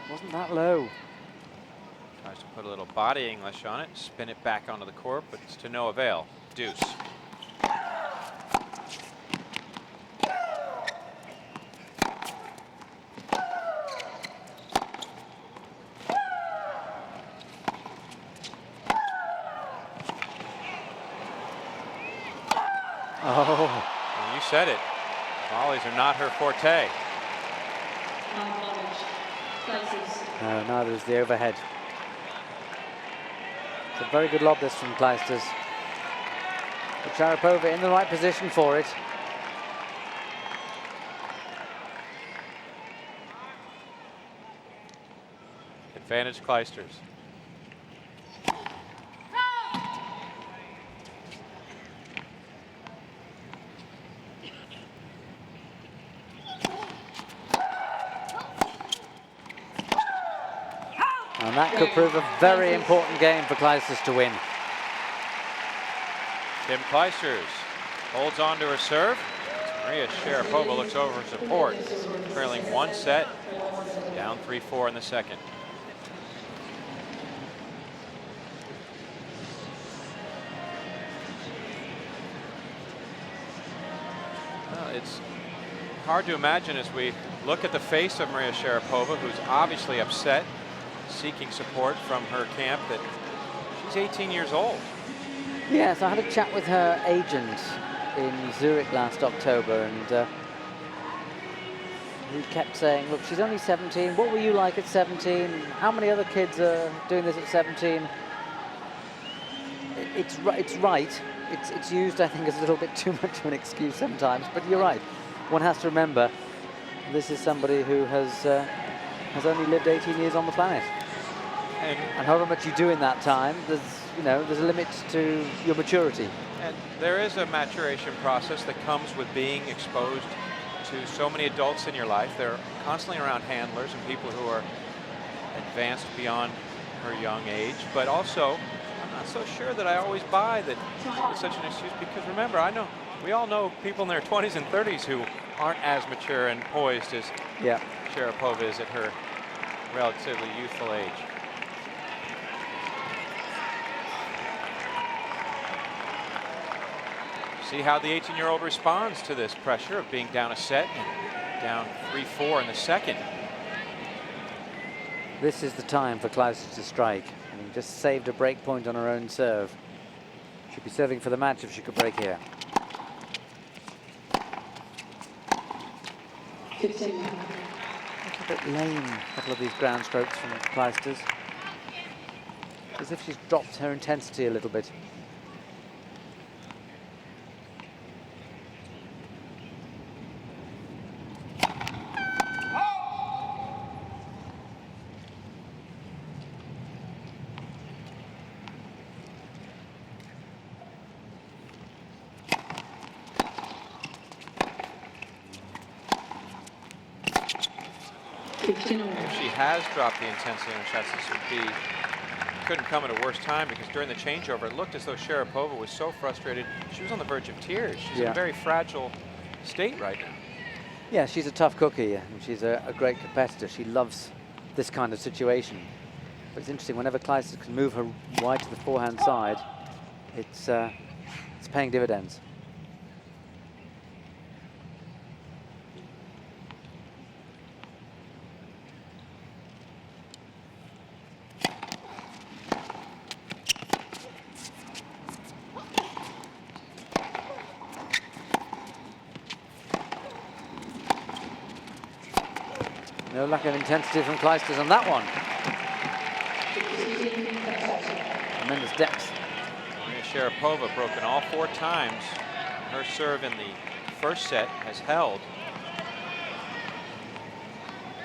Wasn't that low. Tries to put a little body English on it, spin it back onto the court, but it's to no avail. Deuce. Oh. Well, you said it. Volleys are not her forte. No, neither is the overhead. It's a very good lob this from Clijsters. But Sharapova in the right position for it. Advantage Clijsters. And that could prove a very important game for Clijsters to win. Kim Clijsters holds on to her serve. Maria Sharapova looks over for support, trailing 1 set, down 3-4 in the second. Well, it's hard to imagine as we look at the face of Maria Sharapova, who's obviously upset, seeking support from her camp, that she's 18 years old. Yes, I had a chat with her agent in Zurich last October, and he kept saying, look, she's only 17. What were you like at 17? How many other kids are doing this at 17? It's right. It's used, I think, as a little bit too much of an excuse sometimes, but you're right. One has to remember this is somebody who has only lived 18 years on the planet. And however much you do in that time, there's a limit to your maturity. And there is a maturation process that comes with being exposed to so many adults in your life. They're constantly around handlers and people who are advanced beyond her young age. But also, I'm not so sure that I always buy that it's such an excuse, because remember, we all know people in their 20s and 30s who aren't as mature and poised as Sharapova is at her relatively youthful age. See how the 18-year-old responds to this pressure of being down a set and down 3-4 in the second. This is the time for Clijsters to strike. I mean, just saved a break point on her own serve. She'd be serving for the match if she could break here. 15. A little bit lame, a couple of these ground strokes from Clijsters. As if she's dropped her intensity a little bit. If she has dropped the intensity on her shots, this would be, couldn't come at a worse time, because during the changeover, it looked as though Sharapova was so frustrated, she was on the verge of tears. She's in a very fragile state right now. Yeah, she's a tough cookie, and she's a great competitor. She loves this kind of situation. But it's interesting, whenever Clijsters can move her wide to the forehand side, it's paying dividends. No lack of intensity from Clijsters on that one. Tremendous depth. Maria Sharapova broken all 4 times. Her serve in the first set has held.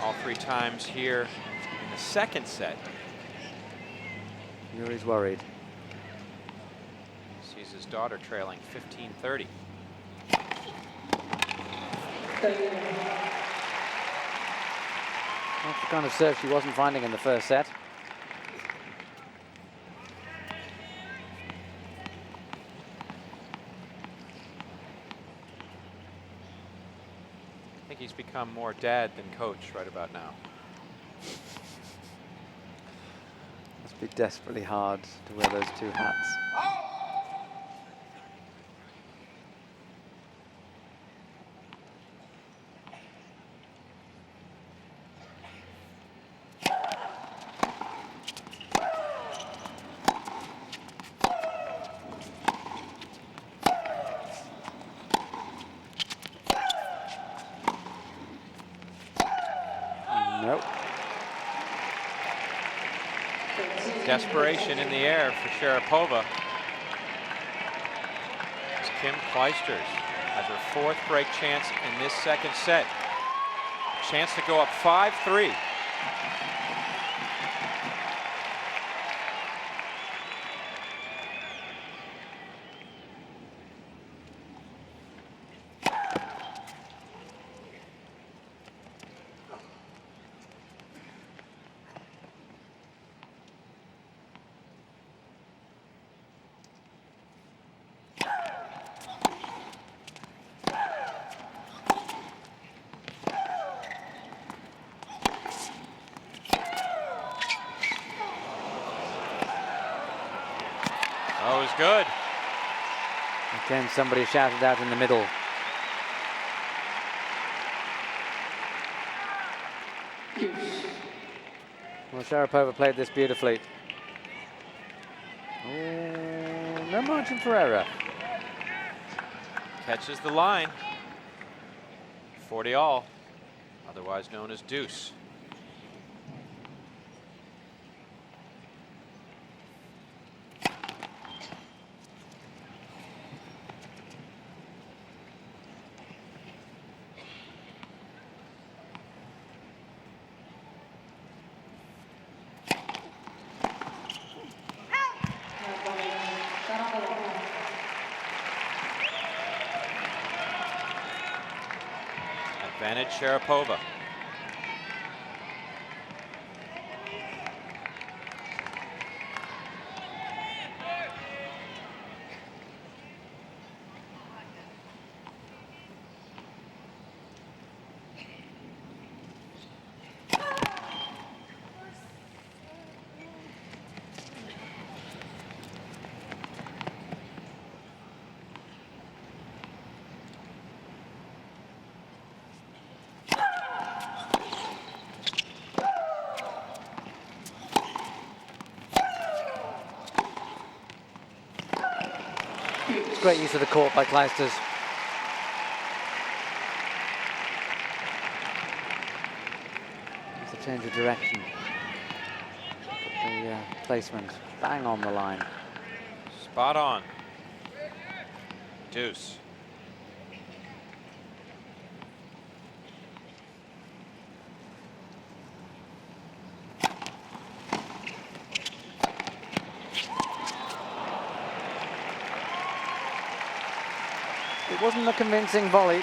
All 3 times here in the second set. Yuri's worried. Sees his daughter trailing 15-30. That's the kind of serve she wasn't finding in the first set. I think he's become more dad than coach right about now. Must be desperately hard to wear those 2 hats. Nope. Desperation in the air for Sharapova. As Kim Clijsters has her 4th break chance in this second set. Chance to go up 5-3. good. Again, somebody shouted out in the middle. Well, Sharapova played this beautifully. Oh, no margin for error. Catches the line. 40 all, otherwise known as deuce. Advantage Sharapova. Great use of the court by Clijsters. It's a change of direction. But the placement bang on the line. Spot on. Deuce. It wasn't a convincing volley.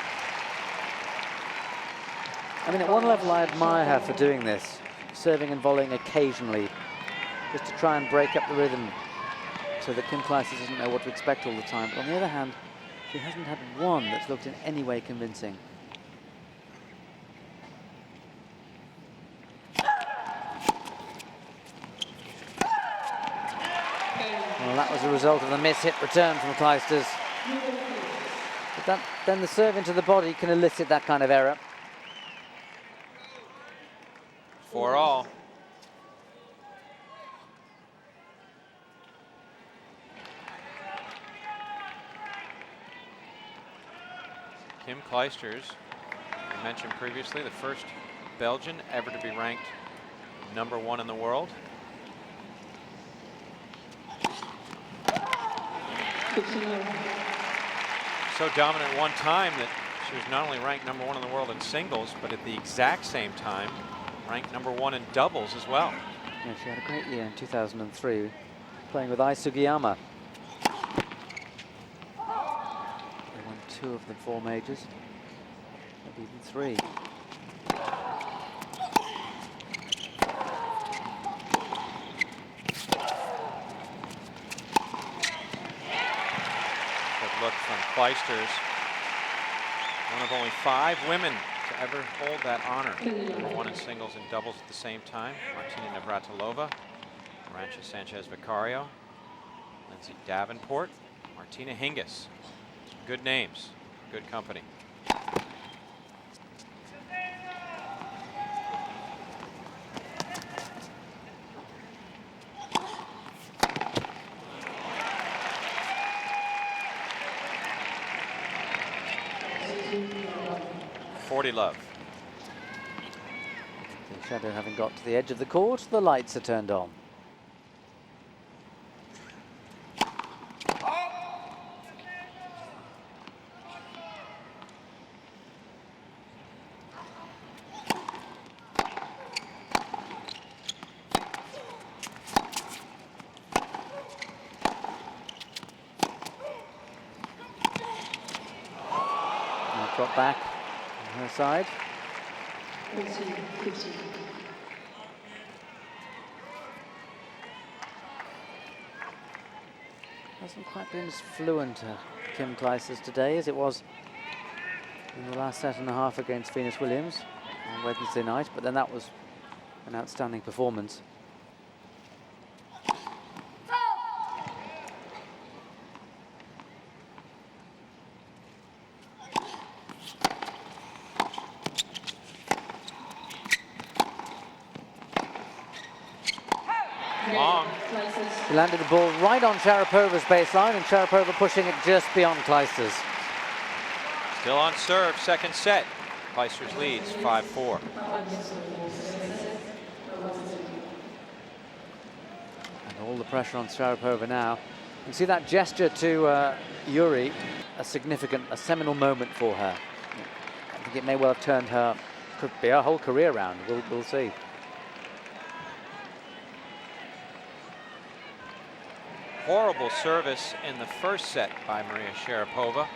I mean, at one level, I admire her for doing this, serving and volleying occasionally, just to try and break up the rhythm so that Kim Clijsters doesn't know what to expect all the time. But on the other hand, she hasn't had one that's looked in any way convincing. Well, that was a result of the miss-hit return from Clijsters. But then the serve into the body can elicit that kind of error. 4 all. Kim Clijsters, we mentioned previously, the first Belgian ever to be ranked #1 in the world. So dominant at one time that she was not only ranked #1 in the world in singles, but at the exact same time ranked #1 in doubles as well. Yeah, she had a great year in 2003, playing with Ai Sugiyama. They won 2 of the 4 majors, maybe even 3. Good look from Clijsters. One of only 5 women to ever hold that honor. #1 in singles and doubles at the same time. Martina Navratilova, Arantxa Sanchez Vicario, Lindsay Davenport, Martina Hingis. Good names, good company. Love. The shadow having got to the edge of the court, the lights are turned on. Now drop back. Her side. Hasn't quite been as fluent Kim Clijsters today as it was in the last set and a half against Venus Williams on Wednesday night, but then that was an outstanding performance. She landed the ball right on Sharapova's baseline, and Sharapova pushing it just beyond Clijsters. Still on serve, second set. Clijsters leads 5-4. And all the pressure on Sharapova now. You can see that gesture to Yuri, a seminal moment for her. I think it may well have turned her, could be her whole career around. We'll see. Horrible service in the first set by Maria Sharapova.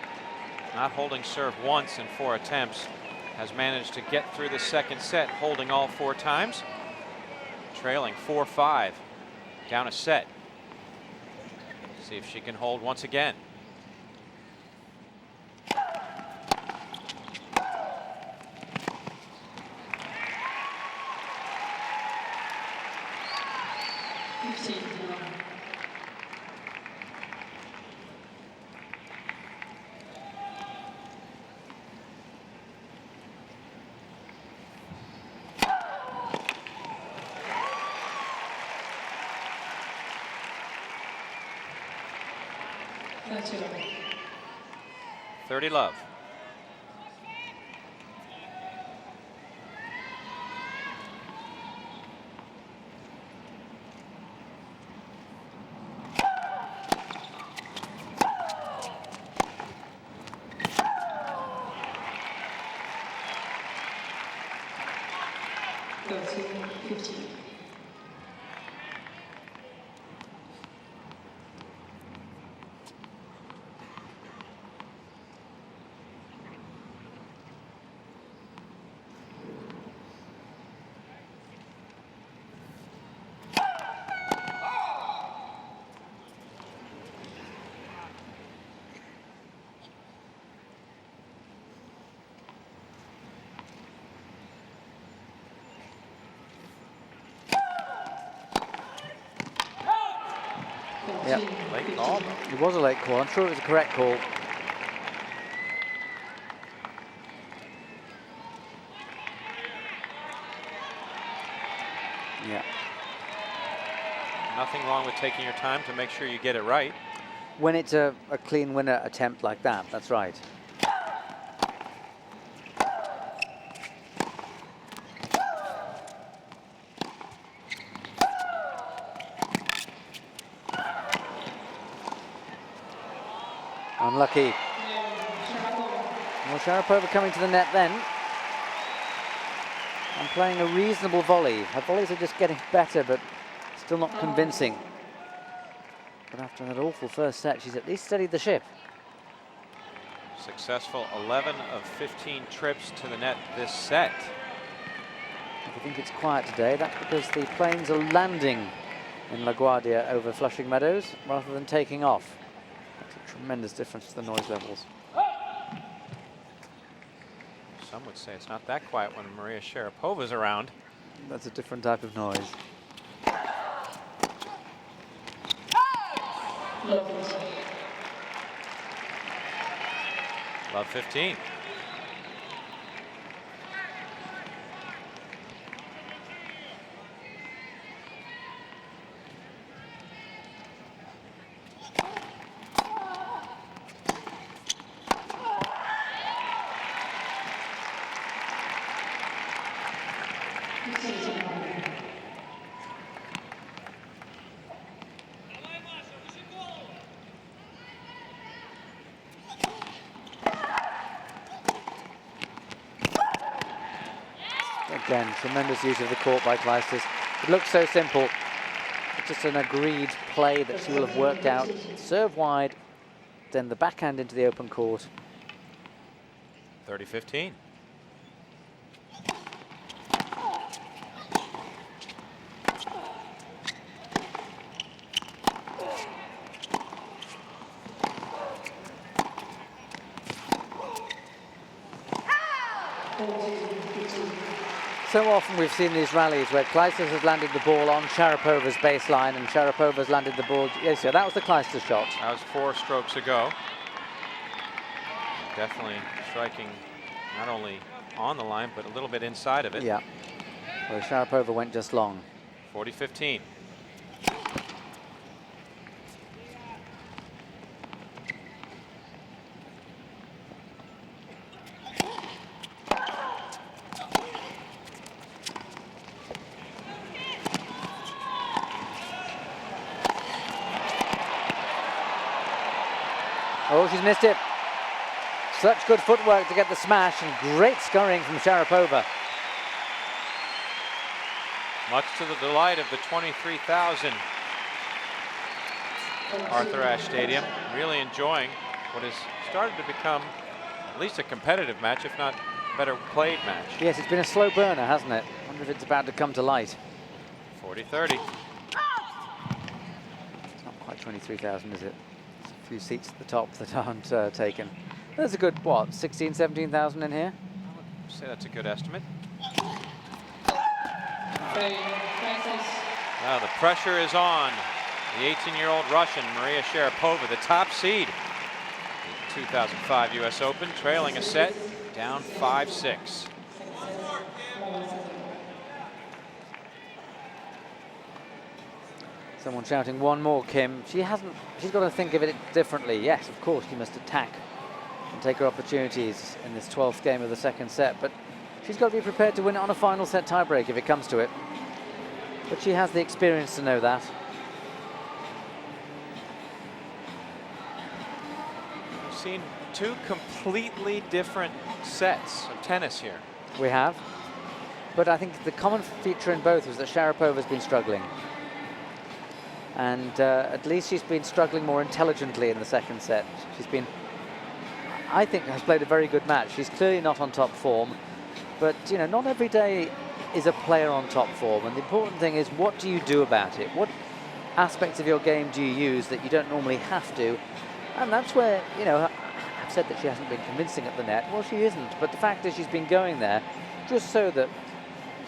Not holding serve once in 4 attempts. Has managed to get through the second set, holding all 4 times. Trailing 4-5, down a set. See if she can hold once again. That's it. 30 love. Yeah, Late call, though. it was a late call. I'm sure it was a correct call. Yeah. Nothing wrong with taking your time to make sure you get it right. When it's a clean winner attempt like that, that's right. Unlucky. Well, Sharapova coming to the net then. And playing a reasonable volley. Her volleys are just getting better, but still not convincing. But after that awful first set, she's at least steadied the ship. Successful 11 of 15 trips to the net this set. If you think it's quiet today, that's because the planes are landing in LaGuardia over Flushing Meadows rather than taking off. That's a tremendous difference to the noise levels. Some would say it's not that quiet when Maria Sharapova's around. That's a different type of noise. Love 15. Again, tremendous use of the court by Clijsters. It looks so simple. It's just an agreed play that she will have worked out. Serve wide, then the backhand into the open court. 30-15. So often we've seen these rallies where Clijsters has landed the ball on Sharapova's baseline and Sharapova's landed the ball. Yes, yeah, that was the Clijsters shot. That was 4 strokes ago. Definitely striking not only on the line, but a little bit inside of it. Yeah, where Sharapova went just long. 40-15. Oh, she's missed it. Such good footwork to get the smash, and great scurrying from Sharapova. Much to the delight of the 23,000 Arthur Ashe Stadium. Really enjoying what has started to become at least a competitive match, if not a better played match. Yes, it's been a slow burner, hasn't it? I wonder if it's about to come to light. 40-30. It's not quite 23,000, is it? There's a few seats at the top that aren't taken. There's a good, what, 16, 17,000 in here? I'd say that's a good estimate. Now the pressure is on. The 18-year-old Russian, Maria Sharapova, the top seed. The 2005 US Open, trailing a set, down 5-6. Someone shouting one more, Kim. She's got to think of it differently. Yes, of course, she must attack and take her opportunities in this 12th game of the second set, but she's got to be prepared to win it on a final set tiebreak if it comes to it. But she has the experience to know that. We've seen two completely different sets of tennis here. We have. But I think the common feature in both was that Sharapova's been struggling. And at least she's been struggling more intelligently in the second set. She's been, I think, has played a very good match. She's clearly not on top form. But, you know, not every day is a player on top form, and the important thing is, what do you do about it? What aspects of your game do you use that you don't normally have to? And that's where, you know, I've said that she hasn't been convincing at the net. Well, she isn't, but the fact is she's been going there just so that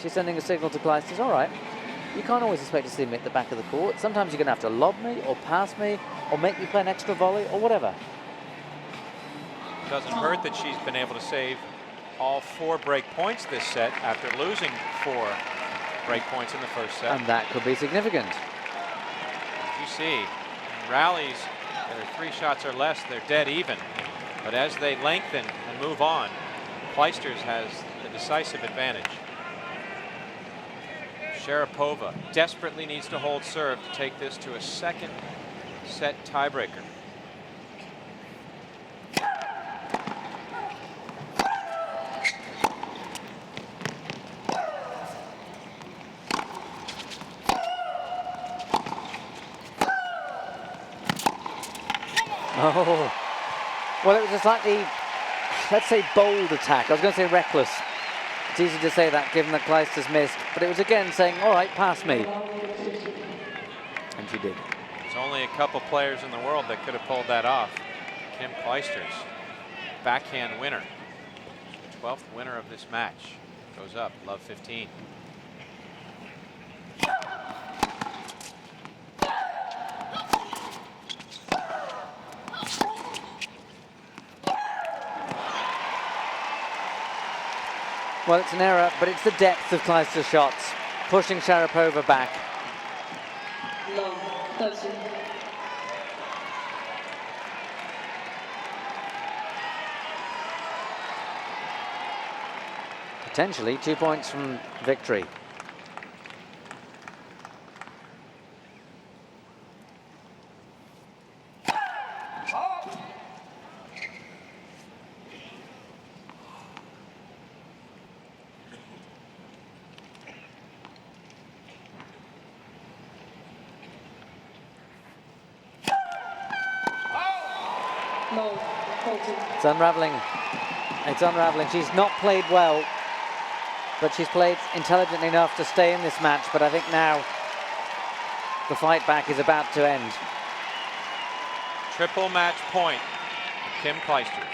she's sending a signal to Clijsters, all right, you can't always expect to see me at the back of the court. Sometimes you're going to have to lob me or pass me or make me play an extra volley or whatever. Doesn't hurt that she's been able to save all 4 break points this set after losing 4 break points in the first set. And that could be significant. As you see, rallies that are 3 shots or less, they're dead even. But as they lengthen and move on, Clijsters has the decisive advantage. Sharapova desperately needs to hold serve to take this to a second set tiebreaker. Oh, well, it was a slightly, let's say, bold attack. I was going to say reckless. It's easy to say that given that Clijsters missed, but it was again saying, all right, pass me. And she did. There's only a couple players in the world that could have pulled that off. Kim Clijsters, backhand winner. 12th winner of this match. Goes up, love 15. Well, it's an error, but it's the depth of Clijsters' shots, pushing Sharapova back. Potentially 2 points from victory. It's unraveling. It's unraveling. She's not played well, but she's played intelligently enough to stay in this match. But I think now the fight back is about to end. Triple match point, Kim Clijsters.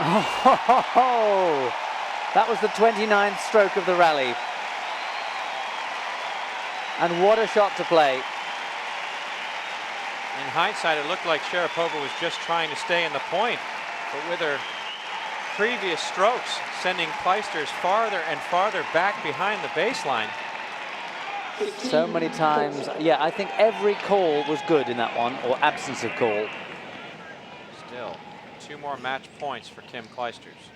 Oh, that was the 29th stroke of the rally. And what a shot to play. In hindsight, it looked like Sharapova was just trying to stay in the point, but with her previous strokes sending Clijsters farther and farther back behind the baseline. So many times. Yeah, I think every call was good in that one, or absence of call. Still, 2 more match points for Kim Clijsters.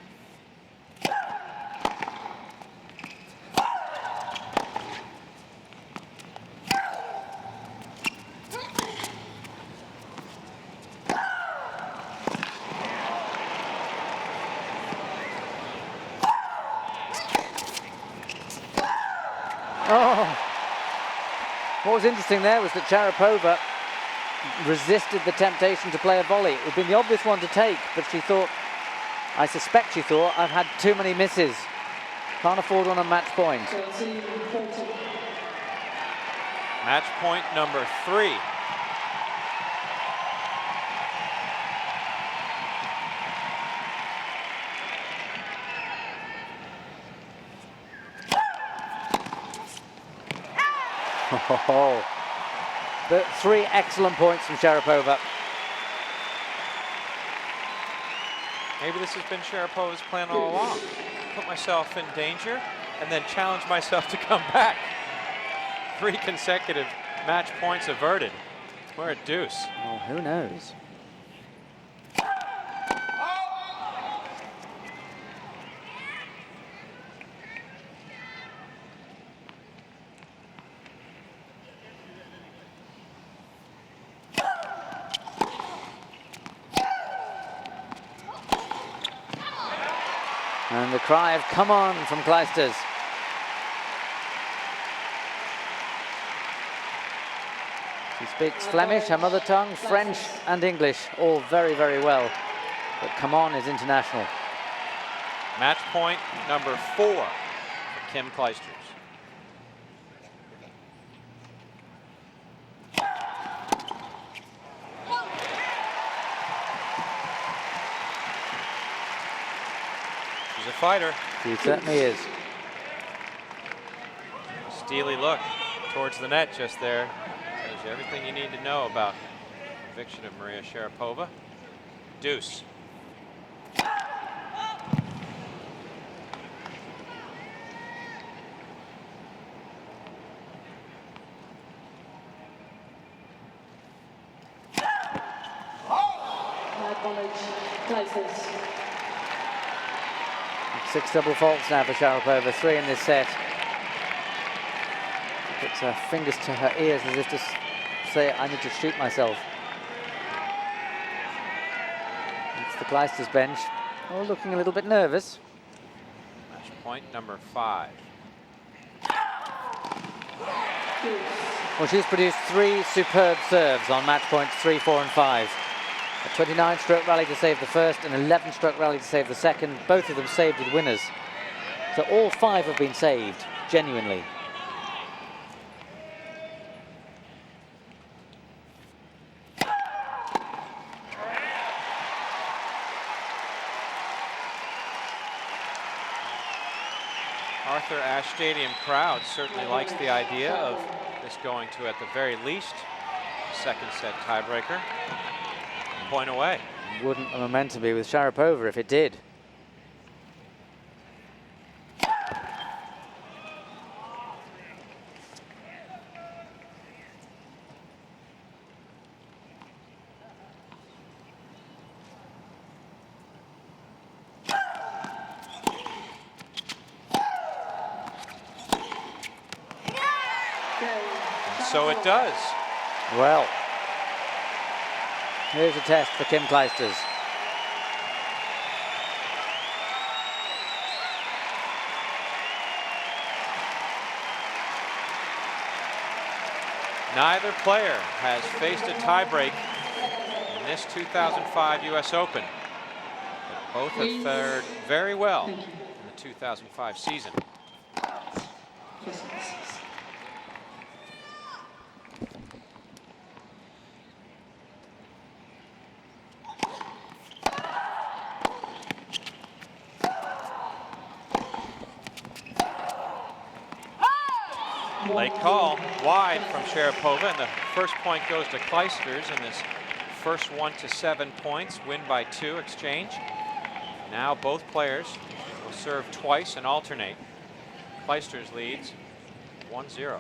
Oh, what was interesting there was that Sharapova resisted the temptation to play a volley. It would have been the obvious one to take, but she thought, I suspect she thought, I've had too many misses. Can't afford one on match point. Match point number 3. Oh, the 3 excellent points from Sharapova. Maybe this has been Sharapova's plan all along. Put myself in danger and then challenge myself to come back. 3 consecutive match points averted. We're at deuce. Well, who knows? And the cry of "come on" from Clijsters. She speaks Flemish, her mother tongue, French and English, all very, very well. But "come on" is international. Match point number 4 for Kim Clijsters. She's a fighter. She certainly is. Steely look towards the net just there. Tells you everything you need to know about the conviction of Maria Sharapova. Deuce. Clijsters. 6 double faults now for Sharapova, 3 in this set. She puts her fingers to her ears as if to say, I need to shoot myself. It's the Clijsters bench, all looking a little bit nervous. Match point number 5. Well, she's produced 3 superb serves on match points 3, 4 and 5. A 29-stroke rally to save the first, an 11-stroke rally to save the second, both of them saved with winners. So all 5 have been saved, genuinely. Arthur Ashe Stadium crowd certainly likes the idea of this going to, at the very least, second set tiebreaker. Point away. Wouldn't the momentum be with Sharapova if it did? And so it does. Well, here's a test for Kim Clijsters. Neither player has faced a tiebreak in this 2005 US Open. But both have fared very well in the 2005 season. Late call, wide from Sharapova, and the first point goes to Clijsters in this first 1 to 7 points, win by 2 exchange. Now both players will serve twice and alternate. Clijsters leads 1-0.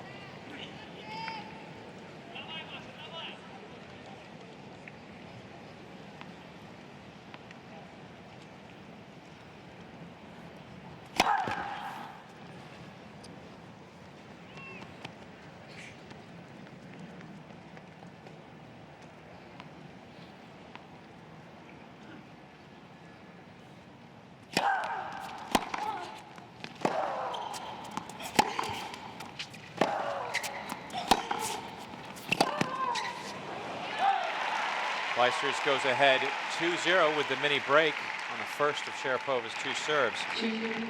Clijsters goes ahead 2-0 with the mini break on the first of Sharapova's 2 serves.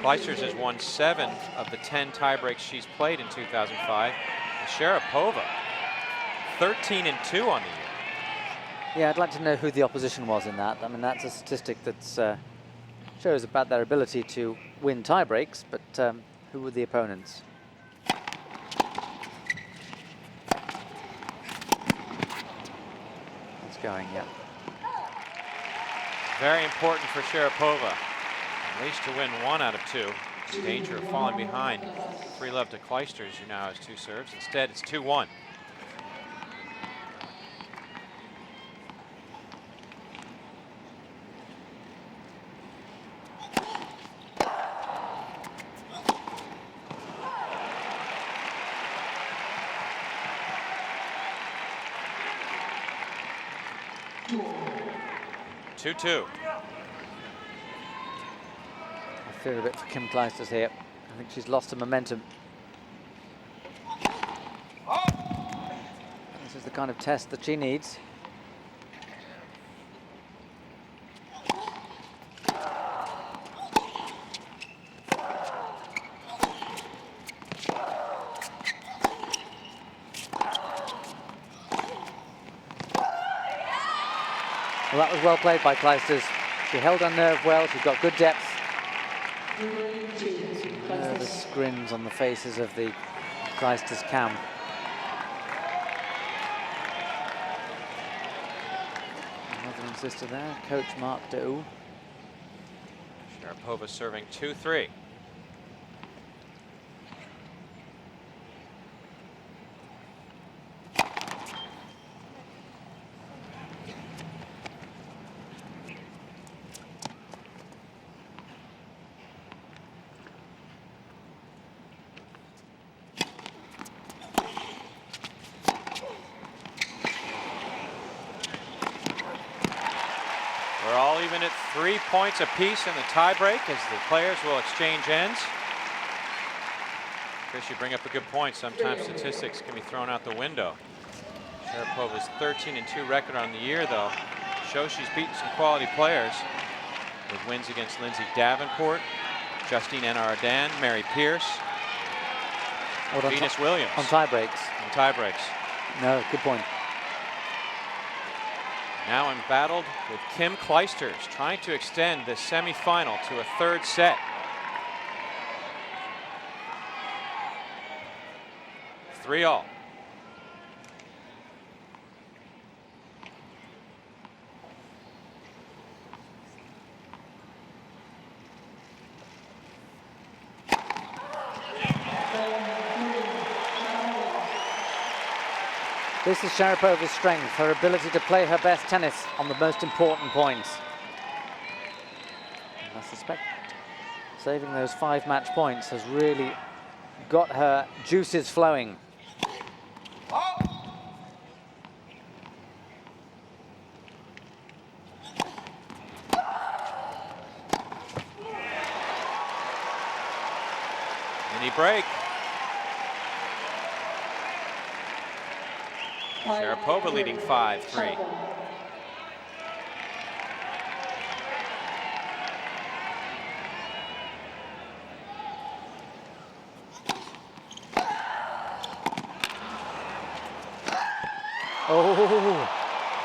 Clijsters has won 7 of the 10 tiebreaks she's played in 2005. And Sharapova, 13-2 on the year. Yeah, I'd like to know who the opposition was in that. I mean, that's a statistic that shows about their ability to win tiebreaks, but who were the opponents? Going, yeah. Very important for Sharapova, at least to win 1 out of 2. Danger of falling behind. 3-love to Clijsters, who now has 2 serves. Instead, it's 2-1. Two. I fear a bit for Kim Clijsters here. I think she's lost some momentum. This is the kind of test that she needs. Well, that was well played by Clijsters. She held her nerve well, she got good depth. Nervous grins on the faces of the Clijsters camp. Mother and sister there, Coach Mark Doe. Sharapova serving 2-3. We're all even at 3 points apiece in the tiebreak as the players will exchange ends. Chris, you bring up a good point. Sometimes statistics can be thrown out the window. Sharapova's 13-2 record on the year, though, shows she's beaten some quality players with wins against Lindsay Davenport, Justine Enardan, Mary Pierce, Venus Williams. On tiebreaks. On tiebreaks. No, good point. Now embattled with Kim Clijsters, trying to extend this semifinal to a 3rd set. Three all. This is Sharapova's strength, her ability to play her best tennis on the most important points. And I suspect saving those 5 match points has really got her juices flowing. Mini break. Sharapova leading 5-3. Oh,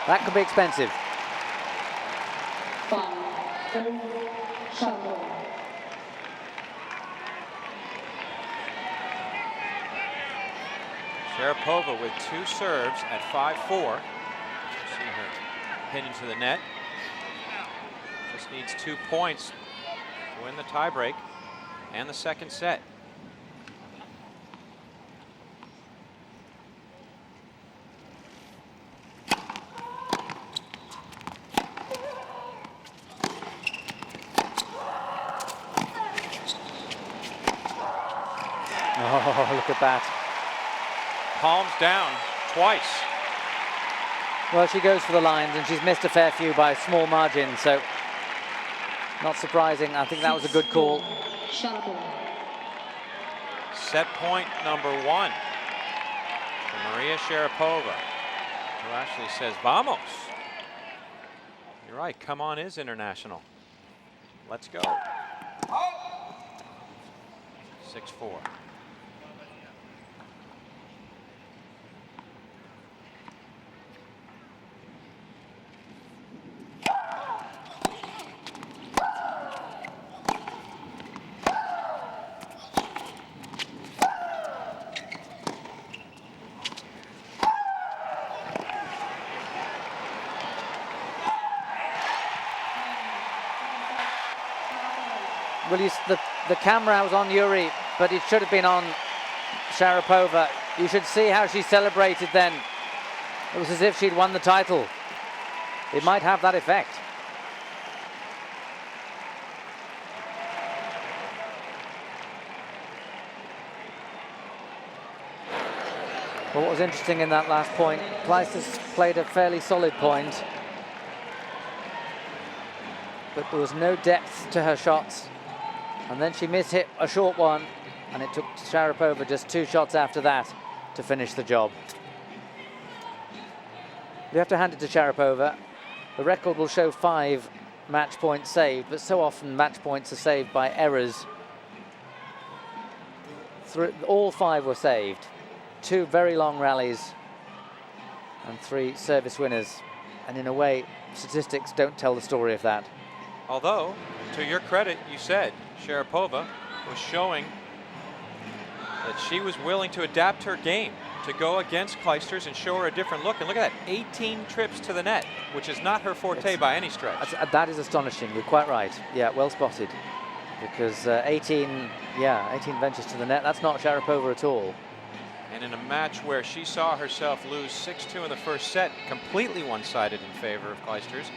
that could be expensive. 5-4, Sharapova. Sharapova with 2 serves at 5-4. See her hit into the net. Just needs 2 points to win the tiebreak and the second set. Oh, look at that. Palms down twice. Well, she goes for the lines, and she's missed a fair few by a small margin, so not surprising. I think that was a good call. Sharapova. Set point number 1 for Maria Sharapova, who actually says, "Vamos." You're right, come on is international. Let's go. 6-4. Well, the camera was on Yuri, but it should have been on Sharapova. You should see how she celebrated then. It was as if she'd won the title. It might have that effect. But what was interesting in that last point, Clijsters played a fairly solid point, but there was no depth to her shots. And then she mishit a short one, and it took Sharapova just 2 shots after that to finish the job. You have to hand it to Sharapova. The record will show 5 match points saved, but so often match points are saved by errors. All 5 were saved. 2 very long rallies and 3 service winners. And in a way, statistics don't tell the story of that. Although, to your credit, you said Sharapova was showing that she was willing to adapt her game to go against Clijsters and show her a different look. And look at that, 18 trips to the net, which is not her forte by any stretch. That is astonishing. You're quite right. Yeah, well spotted. Because 18 ventures to the net, that's not Sharapova at all. And in a match where she saw herself lose 6-2 in the first set, completely one-sided in favor of Clijsters,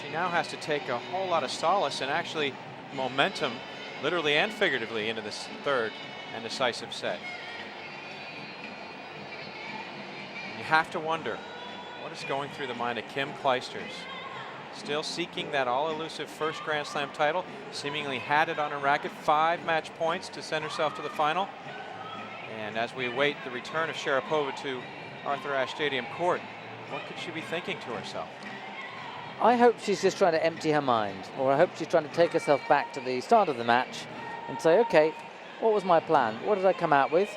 she now has to take a whole lot of solace and actually momentum, literally and figuratively, into this third and decisive set. You have to wonder what is going through the mind of Kim Clijsters. Still seeking that all-elusive first Grand Slam title, seemingly had it on her racket, 5 match points to send herself to the final. And as we await the return of Sharapova to Arthur Ashe Stadium court, what could she be thinking to herself? I hope she's just trying to empty her mind, or I hope she's trying to take herself back to the start of the match and say, okay, what was my plan? What did I come out with?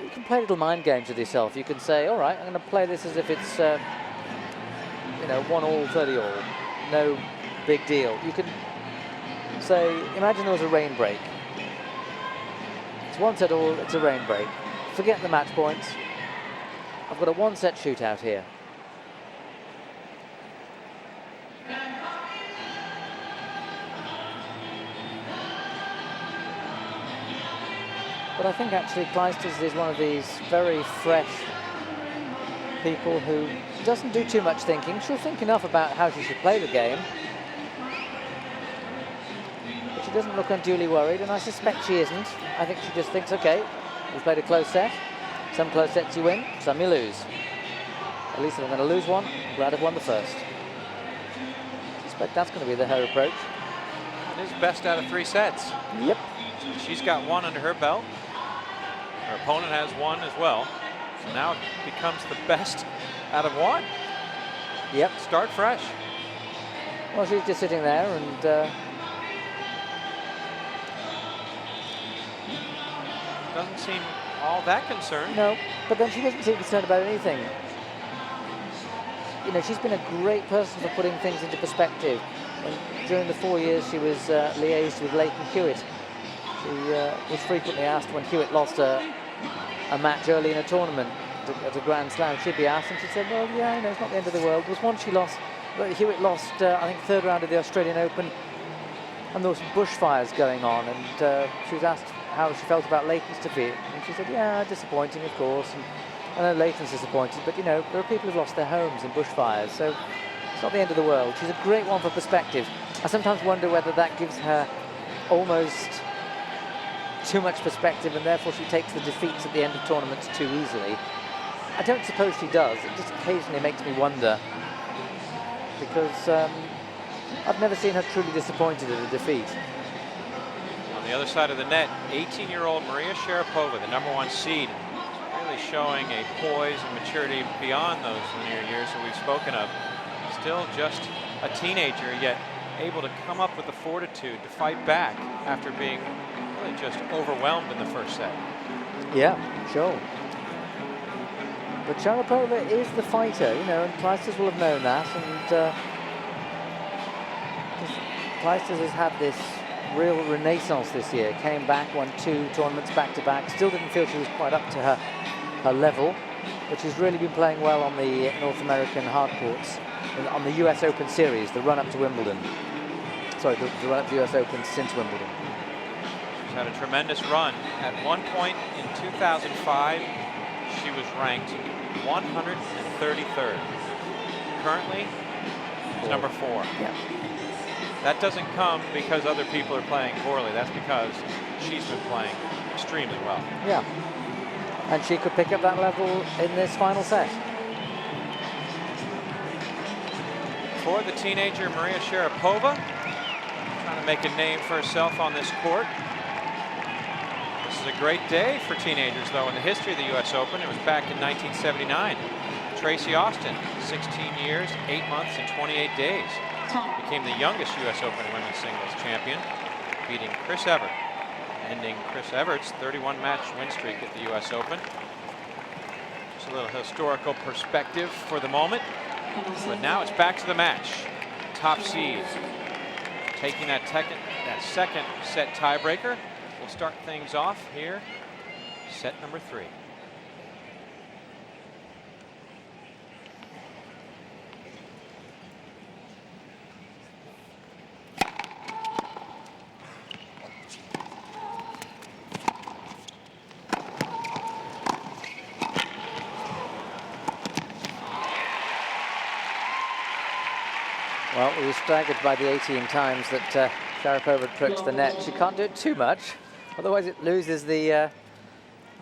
You can play little mind games with yourself. You can say, all right, I'm going to play this as if it's, 1-all, 30-all. No big deal. You can say, imagine there was a rain break. It's 1-all, it's a rain break. Forget the match points. I've got a 1-set shootout here. But I think actually Clijsters is one of these very fresh people who doesn't do too much thinking. She'll think enough about how she should play the game, but she doesn't look unduly worried, and I suspect she isn't. I think she just thinks, okay, we've played a close set. Some close sets you win, some you lose. At least if I'm going to lose one, I'm glad I've won the first. I suspect that's going to be her approach. It is best out of 3 sets. Yep. She's got 1 under her belt. Her opponent has 1 as well. So now it becomes the best out of 1. Yep. Start fresh. Well, she's just sitting there and doesn't seem all that concerned. no, but then she doesn't seem concerned about anything. You know, she's been a great person for putting things into perspective. And during the 4 years she was liaised with Leighton Hewitt, she was frequently asked when Hewitt lost a a match early in a tournament at a Grand Slam, she'd be asked, and she said, well, yeah, you know, it's not the end of the world. There was one she lost, but Hewitt lost, I think, third round of the Australian Open, and there were some bushfires going on, and she was asked how she felt about Leighton's defeat, and she said, yeah, disappointing, of course, and I know Leighton's disappointed, but, you know, there are people who've lost their homes in bushfires, so it's not the end of the world. She's a great one for perspective. I sometimes wonder whether that gives her almost too much perspective, and therefore she takes the defeats at the end of tournaments too easily. I don't suppose she does. It just occasionally makes me wonder, because I've never seen her truly disappointed at a defeat. On the other side of the net, 18-year-old Maria Sharapova, the #1 seed, really showing a poise and maturity beyond those linear years that we've spoken of. Still just a teenager, yet able to come up with the fortitude to fight back after being really just overwhelmed in the first set. Yeah, sure. But Sharapova is the fighter, you know, and Clijsters will have known that. And Clijsters has had this real renaissance this year. Came back, won 2 tournaments back-to-back. Still didn't feel she was quite up to her level, but she's really been playing well on the North American hard courts, on the US Open series, the run-up to Wimbledon. Sorry, the run-up to the US Open since Wimbledon. She's had a tremendous run. At one point in 2005, she was ranked 133rd. Currently, she's number 4. Yeah. That doesn't come because other people are playing poorly. That's because she's been playing extremely well. Yeah. And she could pick up that level in this final set. For the teenager Maria Sharapova, trying to make a name for herself on this court. This is a great day for teenagers, though, in the history of the US Open. It was back in 1979. Tracy Austin, 16 years, 8 months, and 28 days. Became the youngest US Open women's singles champion, beating Chris Evert, ending Chris Evert's 31-match win streak at the US Open. Just a little historical perspective for the moment. But now it's back to the match. Top seed taking that second set tiebreaker. We'll start things off here. Set number 3. Well, we were staggered by the 18 times that Sharapova approached the net. She can't do it too much, otherwise it loses the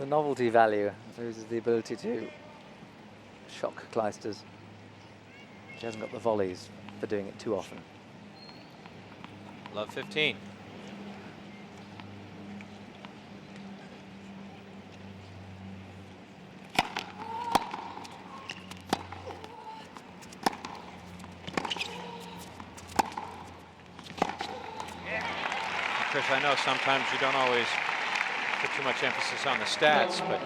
novelty value. It loses the ability to shock Clijsters. She hasn't got the volleys for doing it too often. Love 15. Chris, I know sometimes you don't always put too much emphasis on the stats, but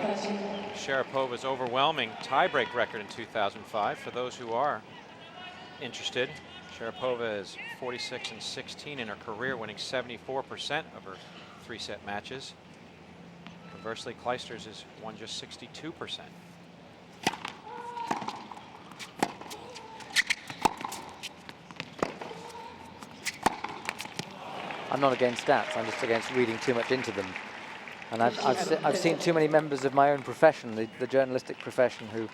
Sharapova's overwhelming tiebreak record in 2005, for those who are interested, Sharapova is 46-16 in her career, winning 74% of her 3-set matches. Conversely, Clijsters has won just 62%. I'm not against stats, I'm just against reading too much into them. And I've seen too many members of my own profession, the journalistic profession, who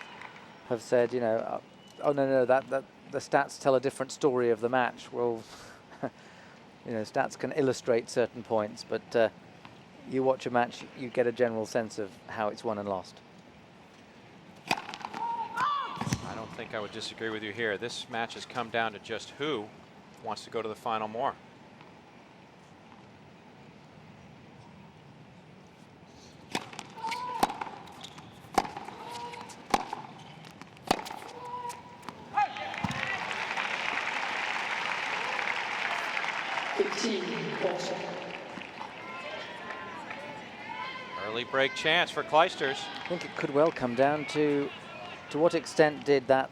have said, you know, oh no, that the stats tell a different story of the match. Well, you know, stats can illustrate certain points, but you watch a match, you get a general sense of how it's won and lost. I don't think I would disagree with you here. This match has come down to just who wants to go to the final more. Early break chance for Clijsters. I think it could well come down to what extent did that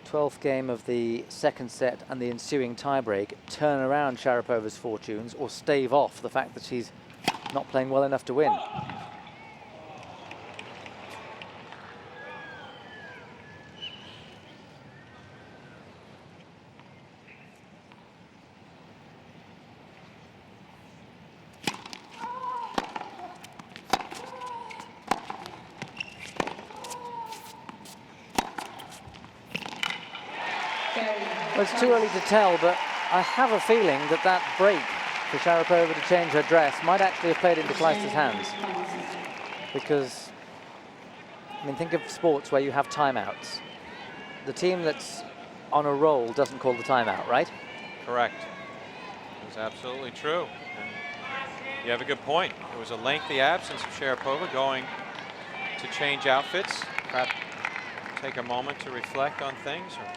12th game of the second set and the ensuing tiebreak turn around Sharapova's fortunes or stave off the fact that she's not playing well enough to win. Well, it's too early to tell, but I have a feeling that that break for Sharapova to change her dress might actually have played into Clijsters' hands. Because, I mean, think of sports where you have timeouts. The team that's on a roll doesn't call the timeout, right? Correct. That's absolutely true. And you have a good point. It was a lengthy absence of Sharapova going to change outfits, perhaps take a moment to reflect on things, or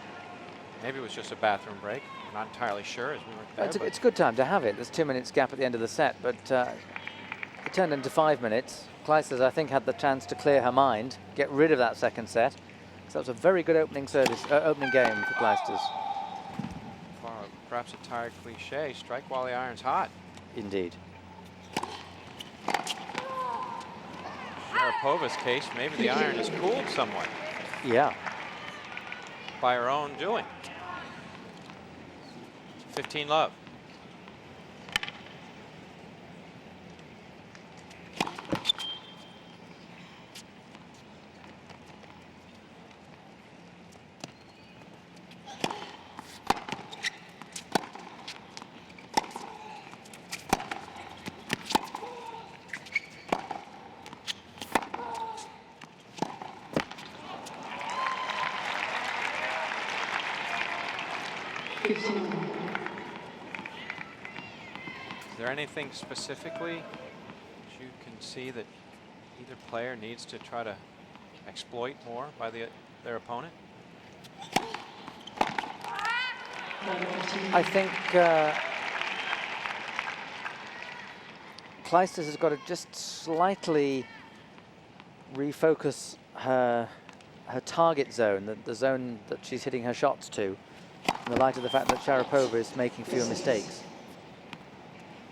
maybe it was just a bathroom break. I'm not entirely sure as we were there. It's a good time to have it. There's 2 minutes gap at the end of the set, but it turned into 5 minutes. Clijsters, I think, had the chance to clear her mind, get rid of that second set. So that was a very good opening game for Clijsters. Perhaps a tired cliche, strike while the iron's hot. Indeed. Sharapova's case, maybe the iron is cooled somewhat. Yeah. By her own doing. 15-love. Is there anything specifically that you can see that either player needs to try to exploit more by their opponent? I think Clijsters has got to just slightly refocus her target zone, the zone that she's hitting her shots to, in the light of the fact that Sharapova is making fewer mistakes.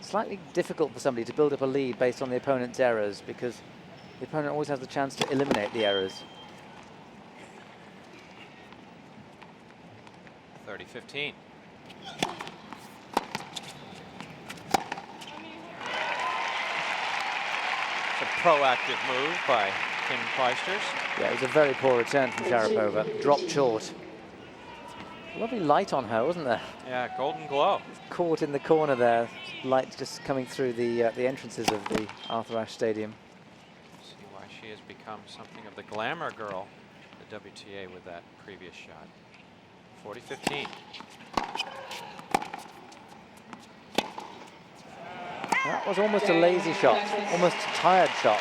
Slightly difficult for somebody to build up a lead based on the opponent's errors, because the opponent always has the chance to eliminate the errors. 30-15. It's a proactive move by Kim Clijsters. Yeah, it was a very poor return from Sharapova. Dropped short. Lovely light on her, wasn't there? Yeah, golden glow. Caught in the corner there. Light just coming through the entrances of the Arthur Ashe Stadium. See why she has become something of the glamour girl at the WTA with that previous shot. 40-15. That was almost a lazy shot, almost a tired shot.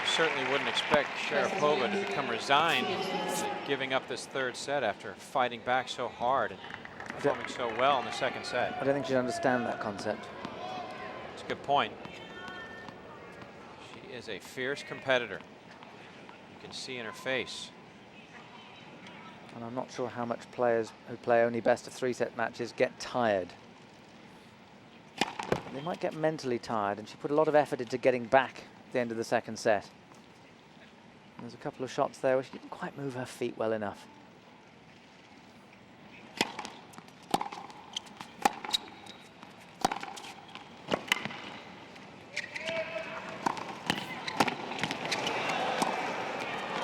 Certainly wouldn't expect Sharapova to become resigned to giving up this third set after fighting back so hard and performing so well in the second set. I don't think she'd understand that concept. It's a good point. She is a fierce competitor. You can see in her face. And I'm not sure how much players who play only best of 3-set matches get tired. They might get mentally tired, and she put a lot of effort into getting back at the end of the second set. There's a couple of shots there where she didn't quite move her feet well enough.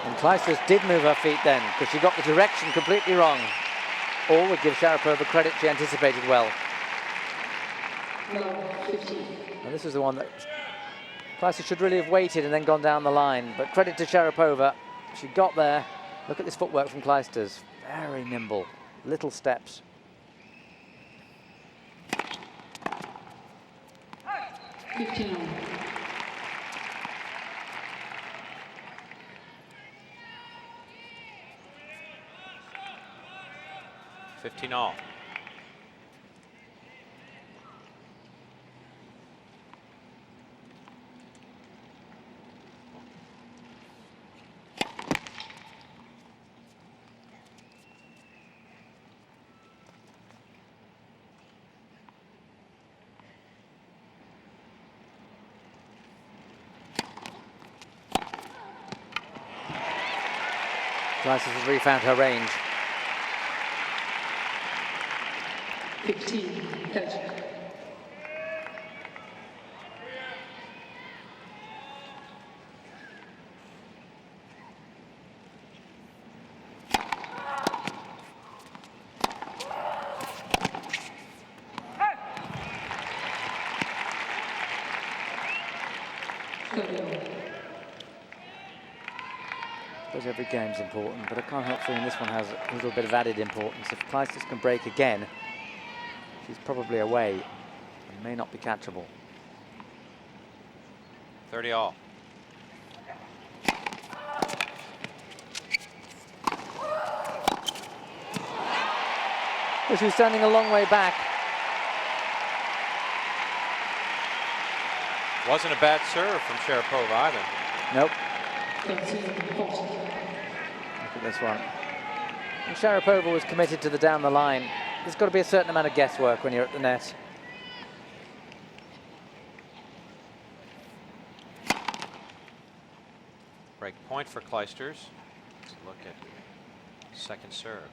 And Clijsters did move her feet then, because she got the direction completely wrong. All would give Sharapova credit, she anticipated well. And this is the one that Clijsters should really have waited and then gone down the line, but credit to Sharapova, she got there. Look at this footwork from Clijsters, very nimble, little steps. $15 all. Clijsters has refound her range. 15-30. suppose every game's important, but I can't help feeling this one has a little bit of added importance. If Clijsters can break again, she's probably away and may not be catchable. 30 all. Well, she was standing a long way back. Wasn't a bad serve from Sharapova either. Nope. 13-40. Look at this one. And Sharapova was committed to the down the line. There's got to be a certain amount of guesswork when you're at the net. Break point for Clijsters. Let's look at second serve.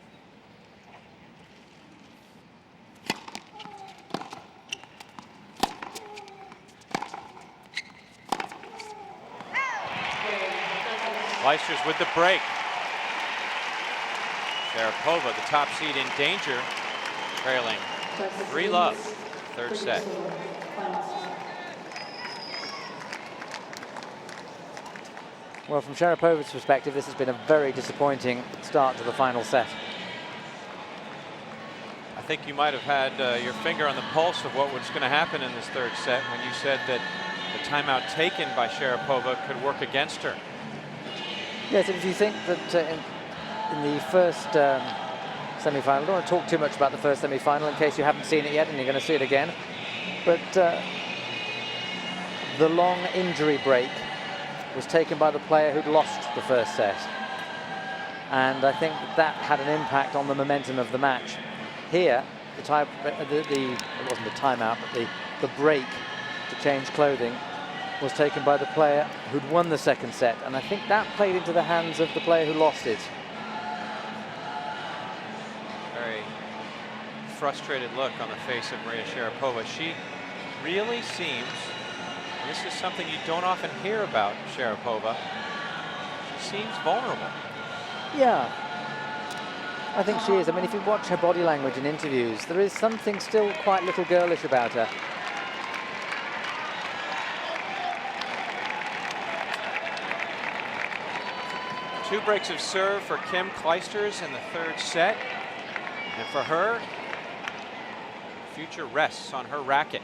Clijsters with the break. Sharapova, the top seed, in danger, trailing 3-love, third set. Well, from Sharapova's perspective, this has been a very disappointing start to the final set. I think you might have had your finger on the pulse of what was going to happen in this third set when you said that the timeout taken by Sharapova could work against her. Yes, and if you think that in the first semi-final, I don't want to talk too much about the first semi-final in case you haven't seen it yet and you're going to see it again, but the long injury break was taken by the player who'd lost the first set, and I think that had an impact on the momentum of the match. Here, it wasn't a timeout, but the break to change clothing was taken by the player who'd won the second set, and I think that played into the hands of the player who lost it. Very frustrated look on the face of Maria Sharapova. She really seems, and this is something you don't often hear about Sharapova, she seems vulnerable. Yeah, I think she is. I mean, if you watch her body language in interviews, there is something still quite little girlish about her. Two breaks of serve for Kim Clijsters in the third set. And for her, future rests on her racket.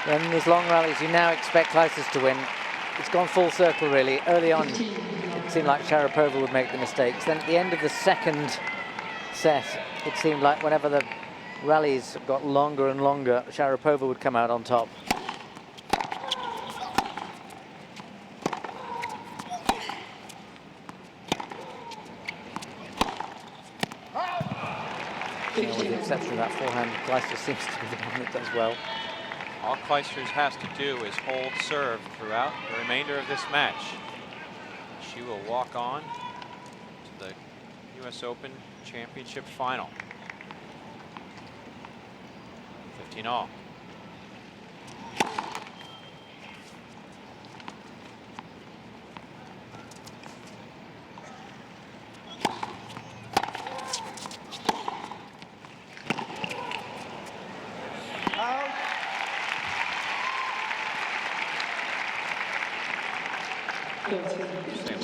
In these long rallies, you now expect Clijsters to win. It's gone full circle, really. Early on, it seemed like Sharapova would make the mistakes. Then at the end of the second set, it seemed like whenever the rallies got longer and longer, Sharapova would come out on top. With the exception of that forehand, Clijsters seems to be the one that does well. All Clijsters has to do is hold serve throughout the remainder of this match. She will walk on to the US Open Championship final. 15 all.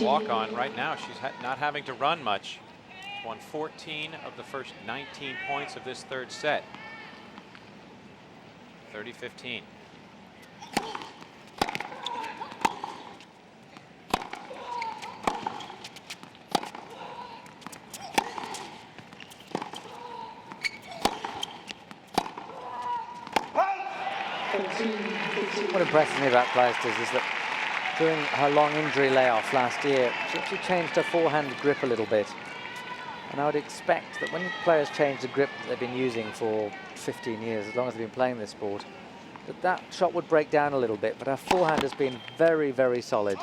Walk on right now. She's not having to run much. She's won 14 of the first 19 points of this third set. 30-15. What impresses me about Clijsters is that during her long injury layoff last year, she actually changed her forehand grip a little bit. And I would expect that when players change the grip that they've been using for 15 years, as long as they've been playing this sport, that shot would break down a little bit. But her forehand has been very, very solid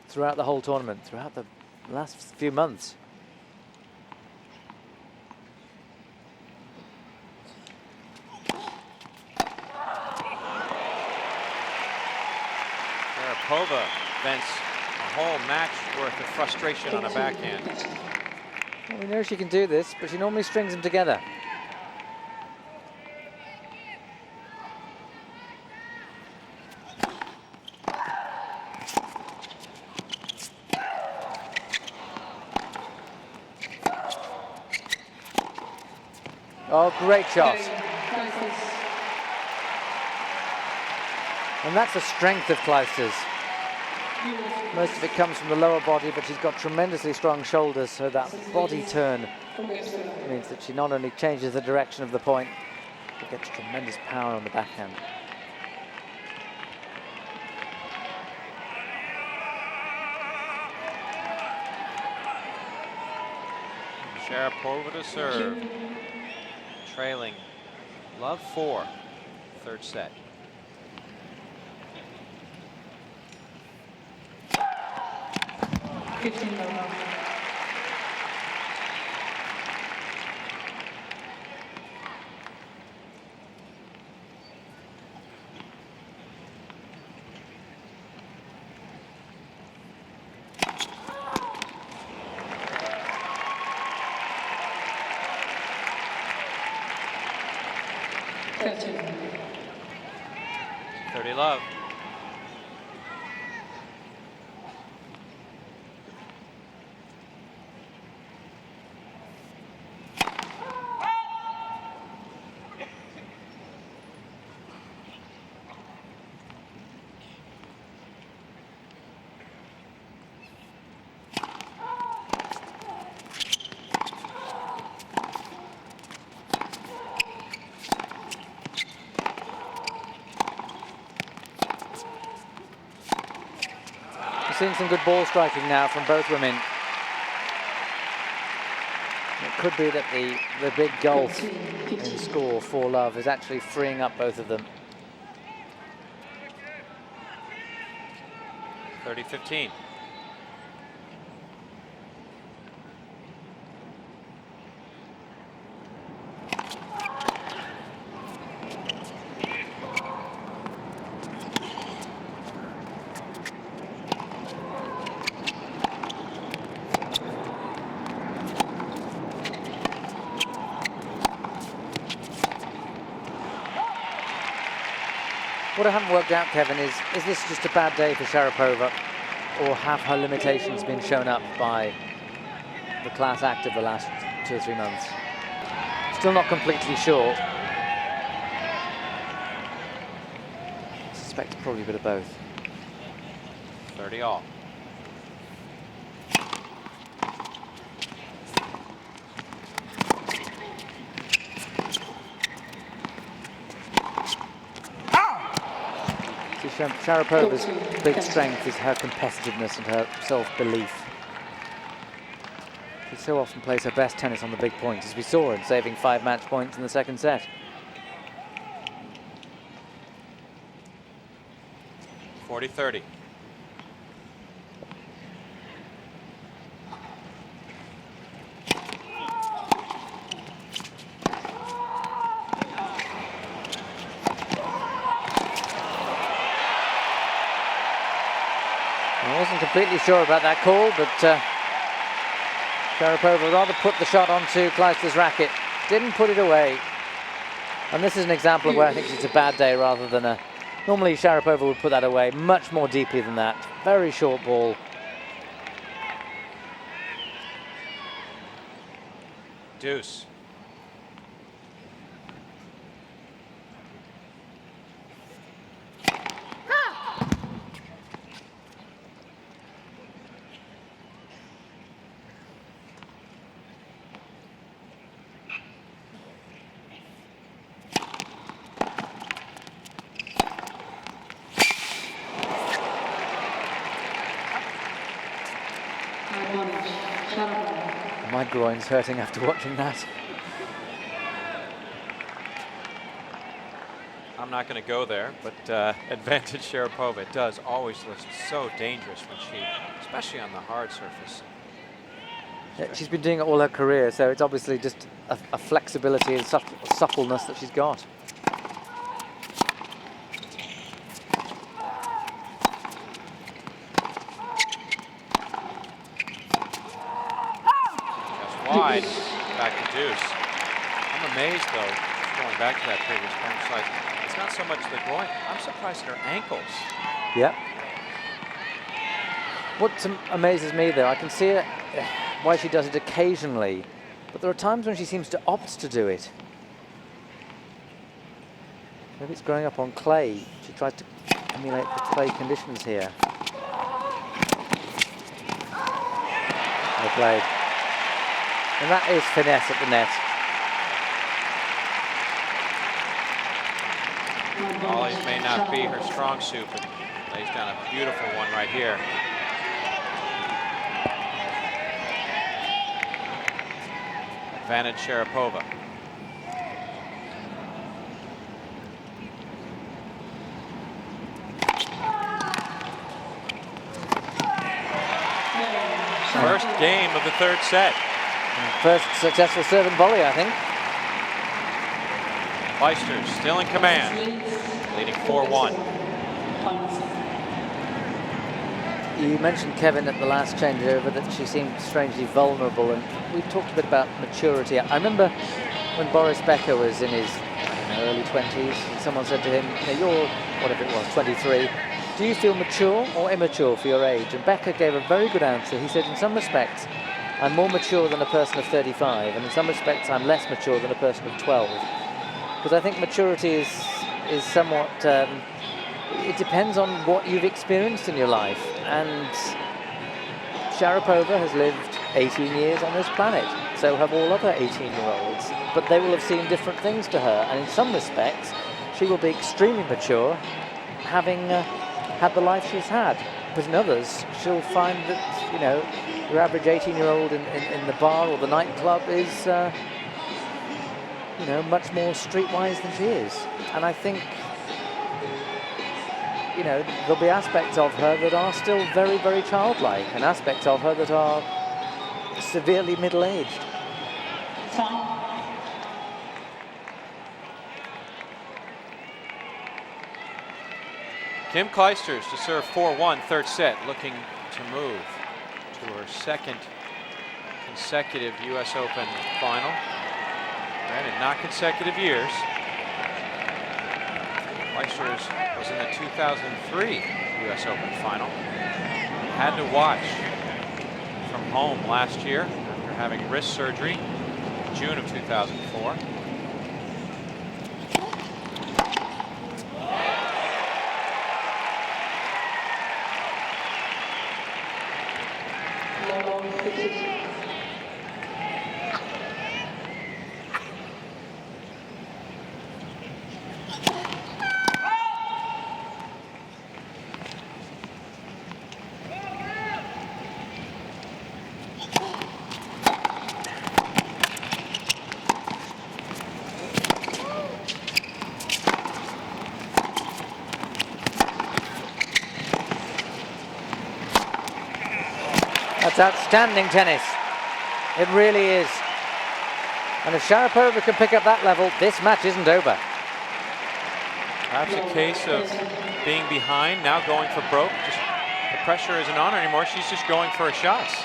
throughout the whole tournament, throughout the last few months. Sharapova vents a whole match worth of frustration on a backhand. Well, we know she can do this, but she normally strings them together. Oh, great shot. And that's the strength of Clijsters. Most of it comes from the lower body, but she's got tremendously strong shoulders, so that body turn means that she not only changes the direction of the point, but gets tremendous power on the backhand. Sharapova to serve. Trailing love 4, third set. Thirty love. We're seeing some good ball striking now from both women. It could be that the big gulf in score for love is actually freeing up both of them. 30-15. What I haven't worked out, Kevin, is this just a bad day for Sharapova, or have her limitations been shown up by the class act of the last 2 or 3 months? Still not completely sure. I suspect probably a bit of both. 30 all. Sharapova's big strength is her competitiveness and her self-belief. She so often plays her best tennis on the big points, as we saw in saving 5 match points in the second set. 40-30. I wasn't completely sure about that call, but Sharapova rather put the shot onto Clijsters' racket, didn't put it away. And this is an example of where I think it's a bad day rather than a... Normally Sharapova would put that away much more deeply than that. Very short ball. Deuce. My groin's hurting after watching that. I'm not going to go there, but advantage Sharapova. It does always look so dangerous when she, especially on the hard surface. Yeah, she's been doing it all her career, so it's obviously just a flexibility and suppleness that she's got. deuce. I'm amazed, though, going back to that previous point, it's like, it's not so much the groin. I'm surprised at her ankles. Yeah. What amazes me, though, I can see it, why she does it occasionally, but there are times when she seems to opt to do it. Maybe it's growing up on clay. She tries to emulate the clay conditions here. Well played. And that is finesse at the net. Volleys may not be her strong suit, but lays down a beautiful one right here. Advantage Sharapova. First game of the third set. First successful serve and volley, I think. Clijsters still in command, leading 4-1. You mentioned, Kevin, at the last changeover that she seemed strangely vulnerable, and we talked a bit about maturity. I remember when Boris Becker was in his early 20s, someone said to him, you're, whatever it was, 23, do you feel mature or immature for your age? And Becker gave a very good answer. He said, in some respects, I'm more mature than a person of 35, and in some respects, I'm less mature than a person of 12. Because I think maturity is somewhat, it depends on what you've experienced in your life. And Sharapova has lived 18 years on this planet. So have all other 18-year-olds. But they will have seen different things to her. And in some respects, she will be extremely mature, having had the life she's had. But in others, she'll find that, your average 18-year-old in the bar or the nightclub is, much more streetwise than she is. And I think, there'll be aspects of her that are still very, very childlike, and aspects of her that are severely middle-aged. Kim Clijsters to serve 4-1, third set, looking to move to her second consecutive U.S. Open final. Granted, not consecutive years. Clijsters was in the 2003 U.S. Open final. Had to watch from home last year after having wrist surgery in June of 2004. That's outstanding tennis. It really is. And if Sharapova can pick up that level, this match isn't over. Perhaps a case of being behind, now going for broke. Just the pressure isn't on her anymore. She's just going for her shots.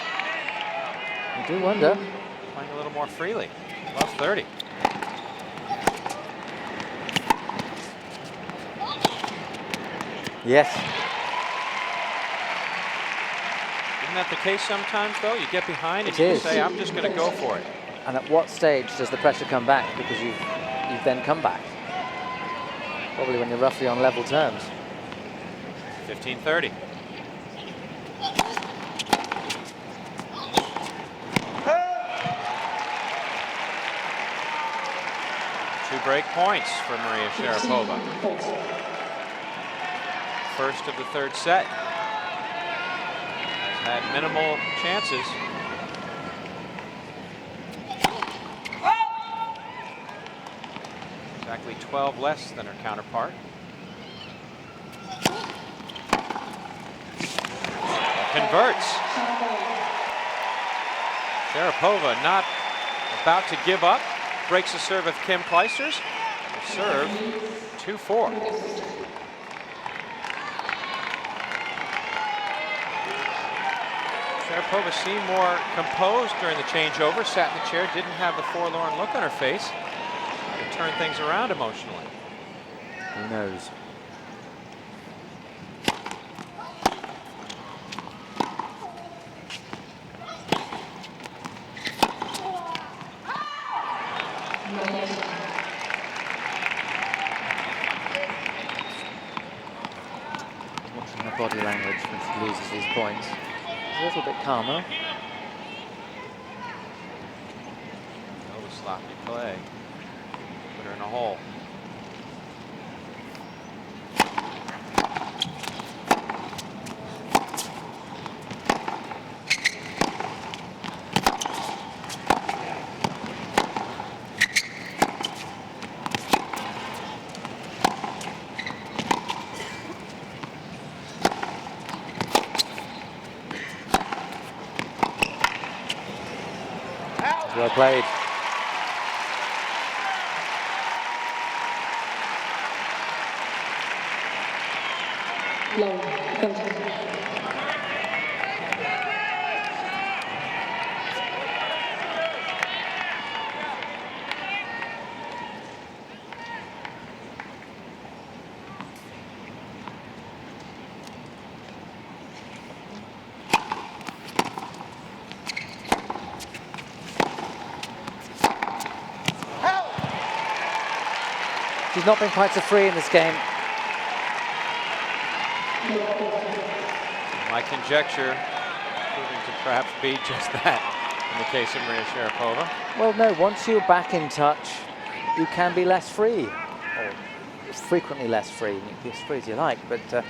I do wonder. Playing a little more freely. Above 30. Yes. Isn't that the case sometimes, though? You get behind and It you is. say, I'm just going to go for it. And at what stage does the pressure come back? Because you've then come back. Probably when you're roughly on level terms. 15-30. Two break points for Maria Sharapova. First of the third set. Has had minimal chances. Exactly 12 less than her counterpart. Converts. Sharapova not about to give up. Breaks the serve of Kim Clijsters. The serve 2-4. Sharapova seemed more composed during the changeover, sat in the chair, didn't have the forlorn look on her face. To turn things around emotionally. Who knows? Watching her body language when she loses these points. A little bit calmer. Oh, sloppy play. Put her in a hole. Well played. Low. Counter. She's not been quite so free in this game. My conjecture proving to perhaps be just that in the case of Maria Sharapova. Well, no, once you're back in touch, you can be less free, or frequently less free. You can be as free as you like, but it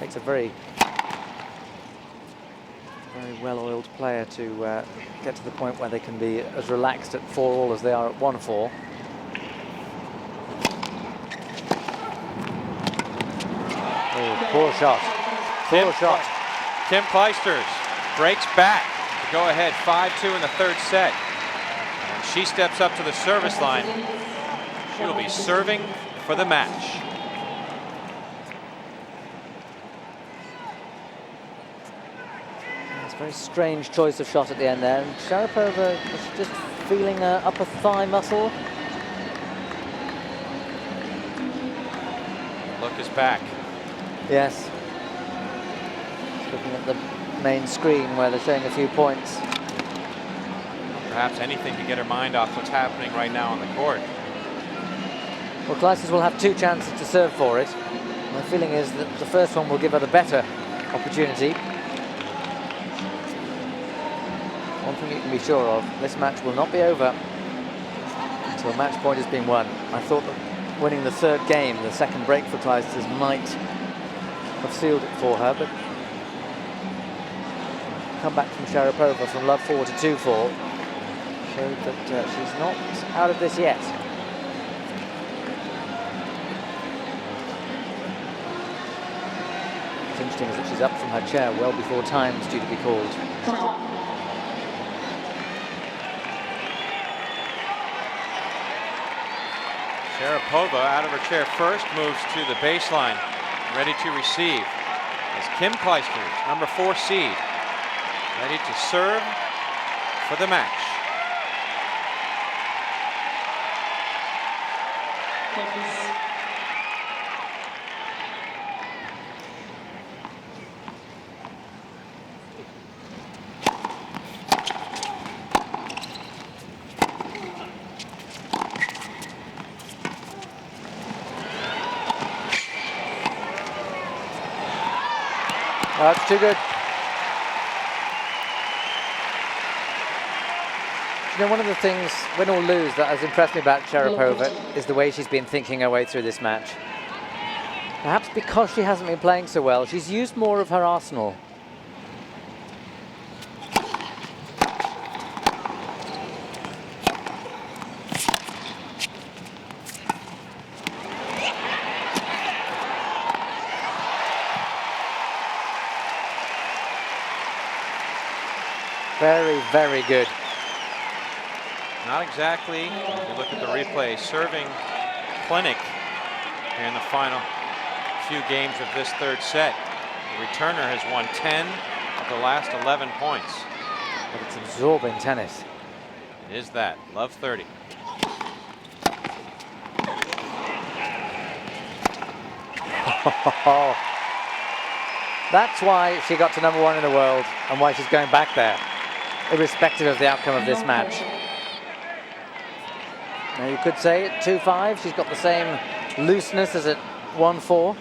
takes a very well-oiled player to get to the point where they can be as relaxed at 4-all as they are at 1-4. Oh, poor shot. Poor shot. Kim Clijsters breaks back to go ahead 5-2 in the third set. And she steps up to the service line. She will be serving for the match. It's a very strange choice of shot at the end there. And Sharapova was just feeling her upper thigh muscle. Look is back. Yes. Just looking at the main screen where they're showing a few points. Perhaps anything to get her mind off what's happening right now on the court. Well, Clijsters will have 2 chances to serve for it. My feeling is that the first one will give her the better opportunity. One thing you can be sure of, this match will not be over until match point has been won. I thought that winning the 3rd game, the second break for Clijsters, might have sealed it for her, but come back from Sharapova from love 4 to 2-4 showed that she's not out of this yet. What's interesting is that she's up from her chair well before time's due to be called. Sharapova out of her chair first, moves to the baseline, ready to receive. As Kim Clijsters, number 4 seed, ready to serve for the match. That's too good. You know, one of the things, win or lose, that has impressed me about Sharapova is the way she's been thinking her way through this match. Perhaps because she hasn't been playing so well, she's used more of her arsenal. Very, very good. Not exactly, if you look at the replay, serving clinic here in the final few games of this third set. The returner has won 10 of the the last 11 points. But it's absorbing tennis. It is that. Love 30. That's why she got to #1 in the world and why she's going back there, irrespective of the outcome of this match. Now you could say at 2-5, she's got the same looseness as at 1-4.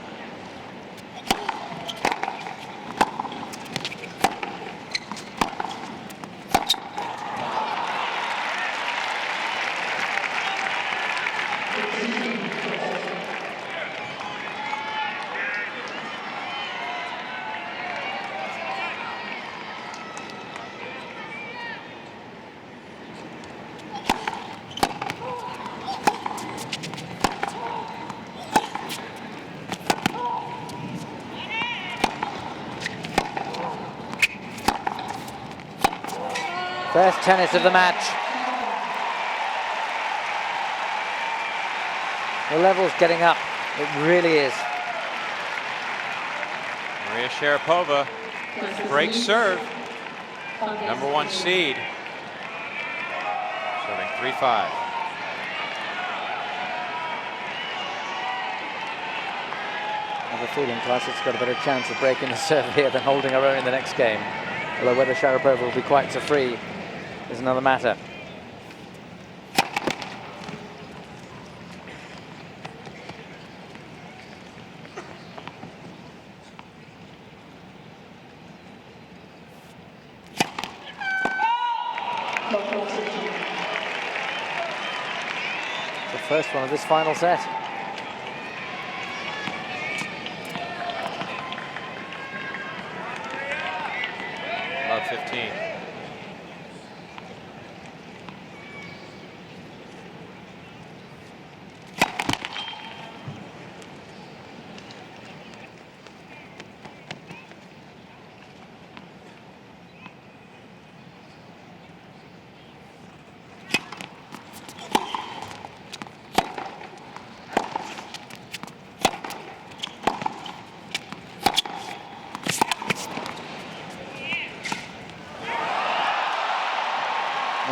First tennis of the match. The level's getting up. It really is. Maria Sharapova breaks serve. #1 seed. Serving 3-5. I have a feeling Clijsters got a better chance of breaking the serve here than holding her own in the next game. Although whether Sharapova will be quite so free is another matter. The first one of this final set. Love 15.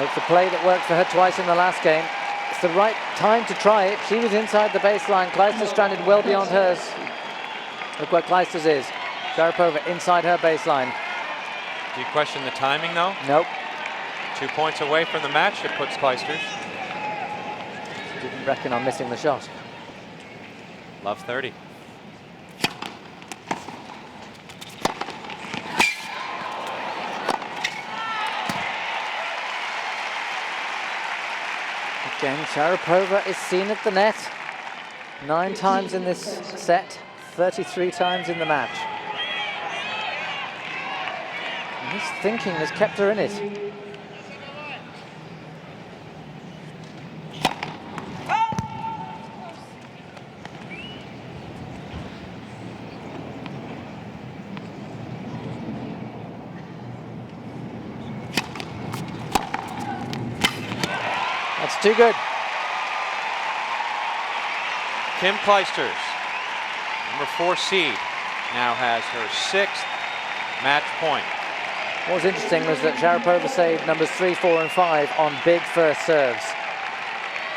It's a play that worked for her twice in the last game. It's the right time to try it. She was inside the baseline. Clijsters stranded well beyond hers. Look where Clijsters is. Sharapova inside her baseline. Do you question the timing, though? Nope. 2 points away from the match, it puts Clijsters. Didn't reckon on missing the shot. Love 30. Again, Sharapova is seen at the net 9 times in this set, 33 times in the match. And this thinking has kept her in it. That's too good. Kim Clijsters, #4 seed, now has her 6th match point. What was interesting was that Sharapova saved numbers 3, 4 and 5 on big first serves.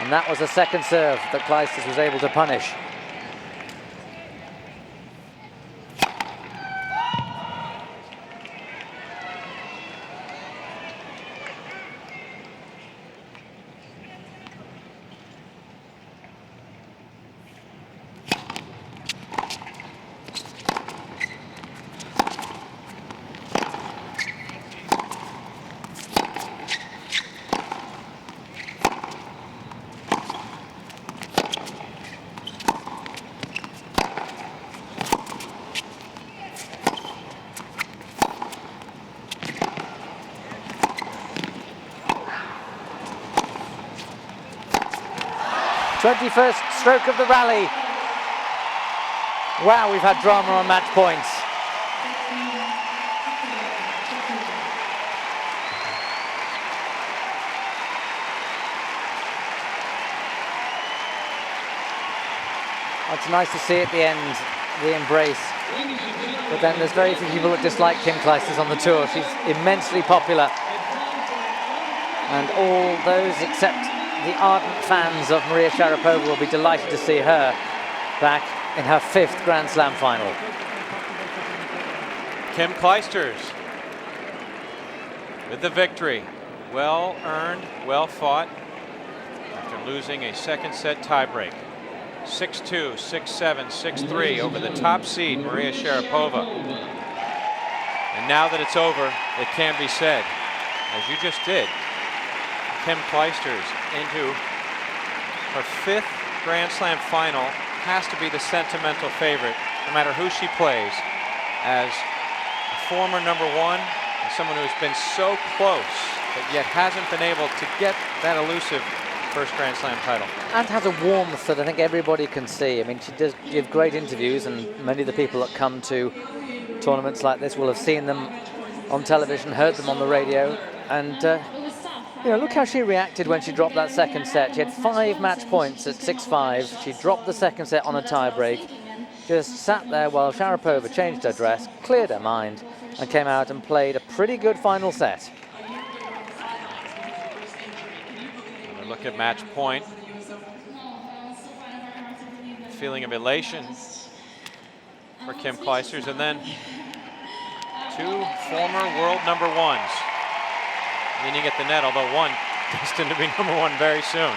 And that was the second serve that Clijsters was able to punish. '21st stroke of the rally. Wow, we've had drama on match points. It's nice to see at the end the embrace. But then there's very few people that dislike Kim Clijsters on the tour. She's immensely popular. And all those except the ardent fans of Maria Sharapova will be delighted to see her back in her 5th Grand Slam final. Kim Clijsters with the victory. Well earned, well fought after losing a second set tiebreak. 6-2, 6-7, 6-3 over the top seed, Maria Sharapova. And now that it's over, it can be said, as you just did, Kim Clijsters into her 5th Grand Slam final has to be the sentimental favorite, no matter who she plays, as a former #1 and someone who has been so close, but yet hasn't been able to get that elusive first Grand Slam title. And has a warmth that I think everybody can see. I mean, she does give great interviews, and many of the people that come to tournaments like this will have seen them on television, heard them on the radio, and you know, look how she reacted when she dropped that second set. She had 5 match points at 6-5. She dropped the second set on a tiebreak, just sat there while Sharapova changed her dress, cleared her mind, and came out and played a pretty good final set. Look at match point. Feeling of elation for Kim Clijsters, and then 2 former world #1s leaning at the net, although one destined to be #1 very soon.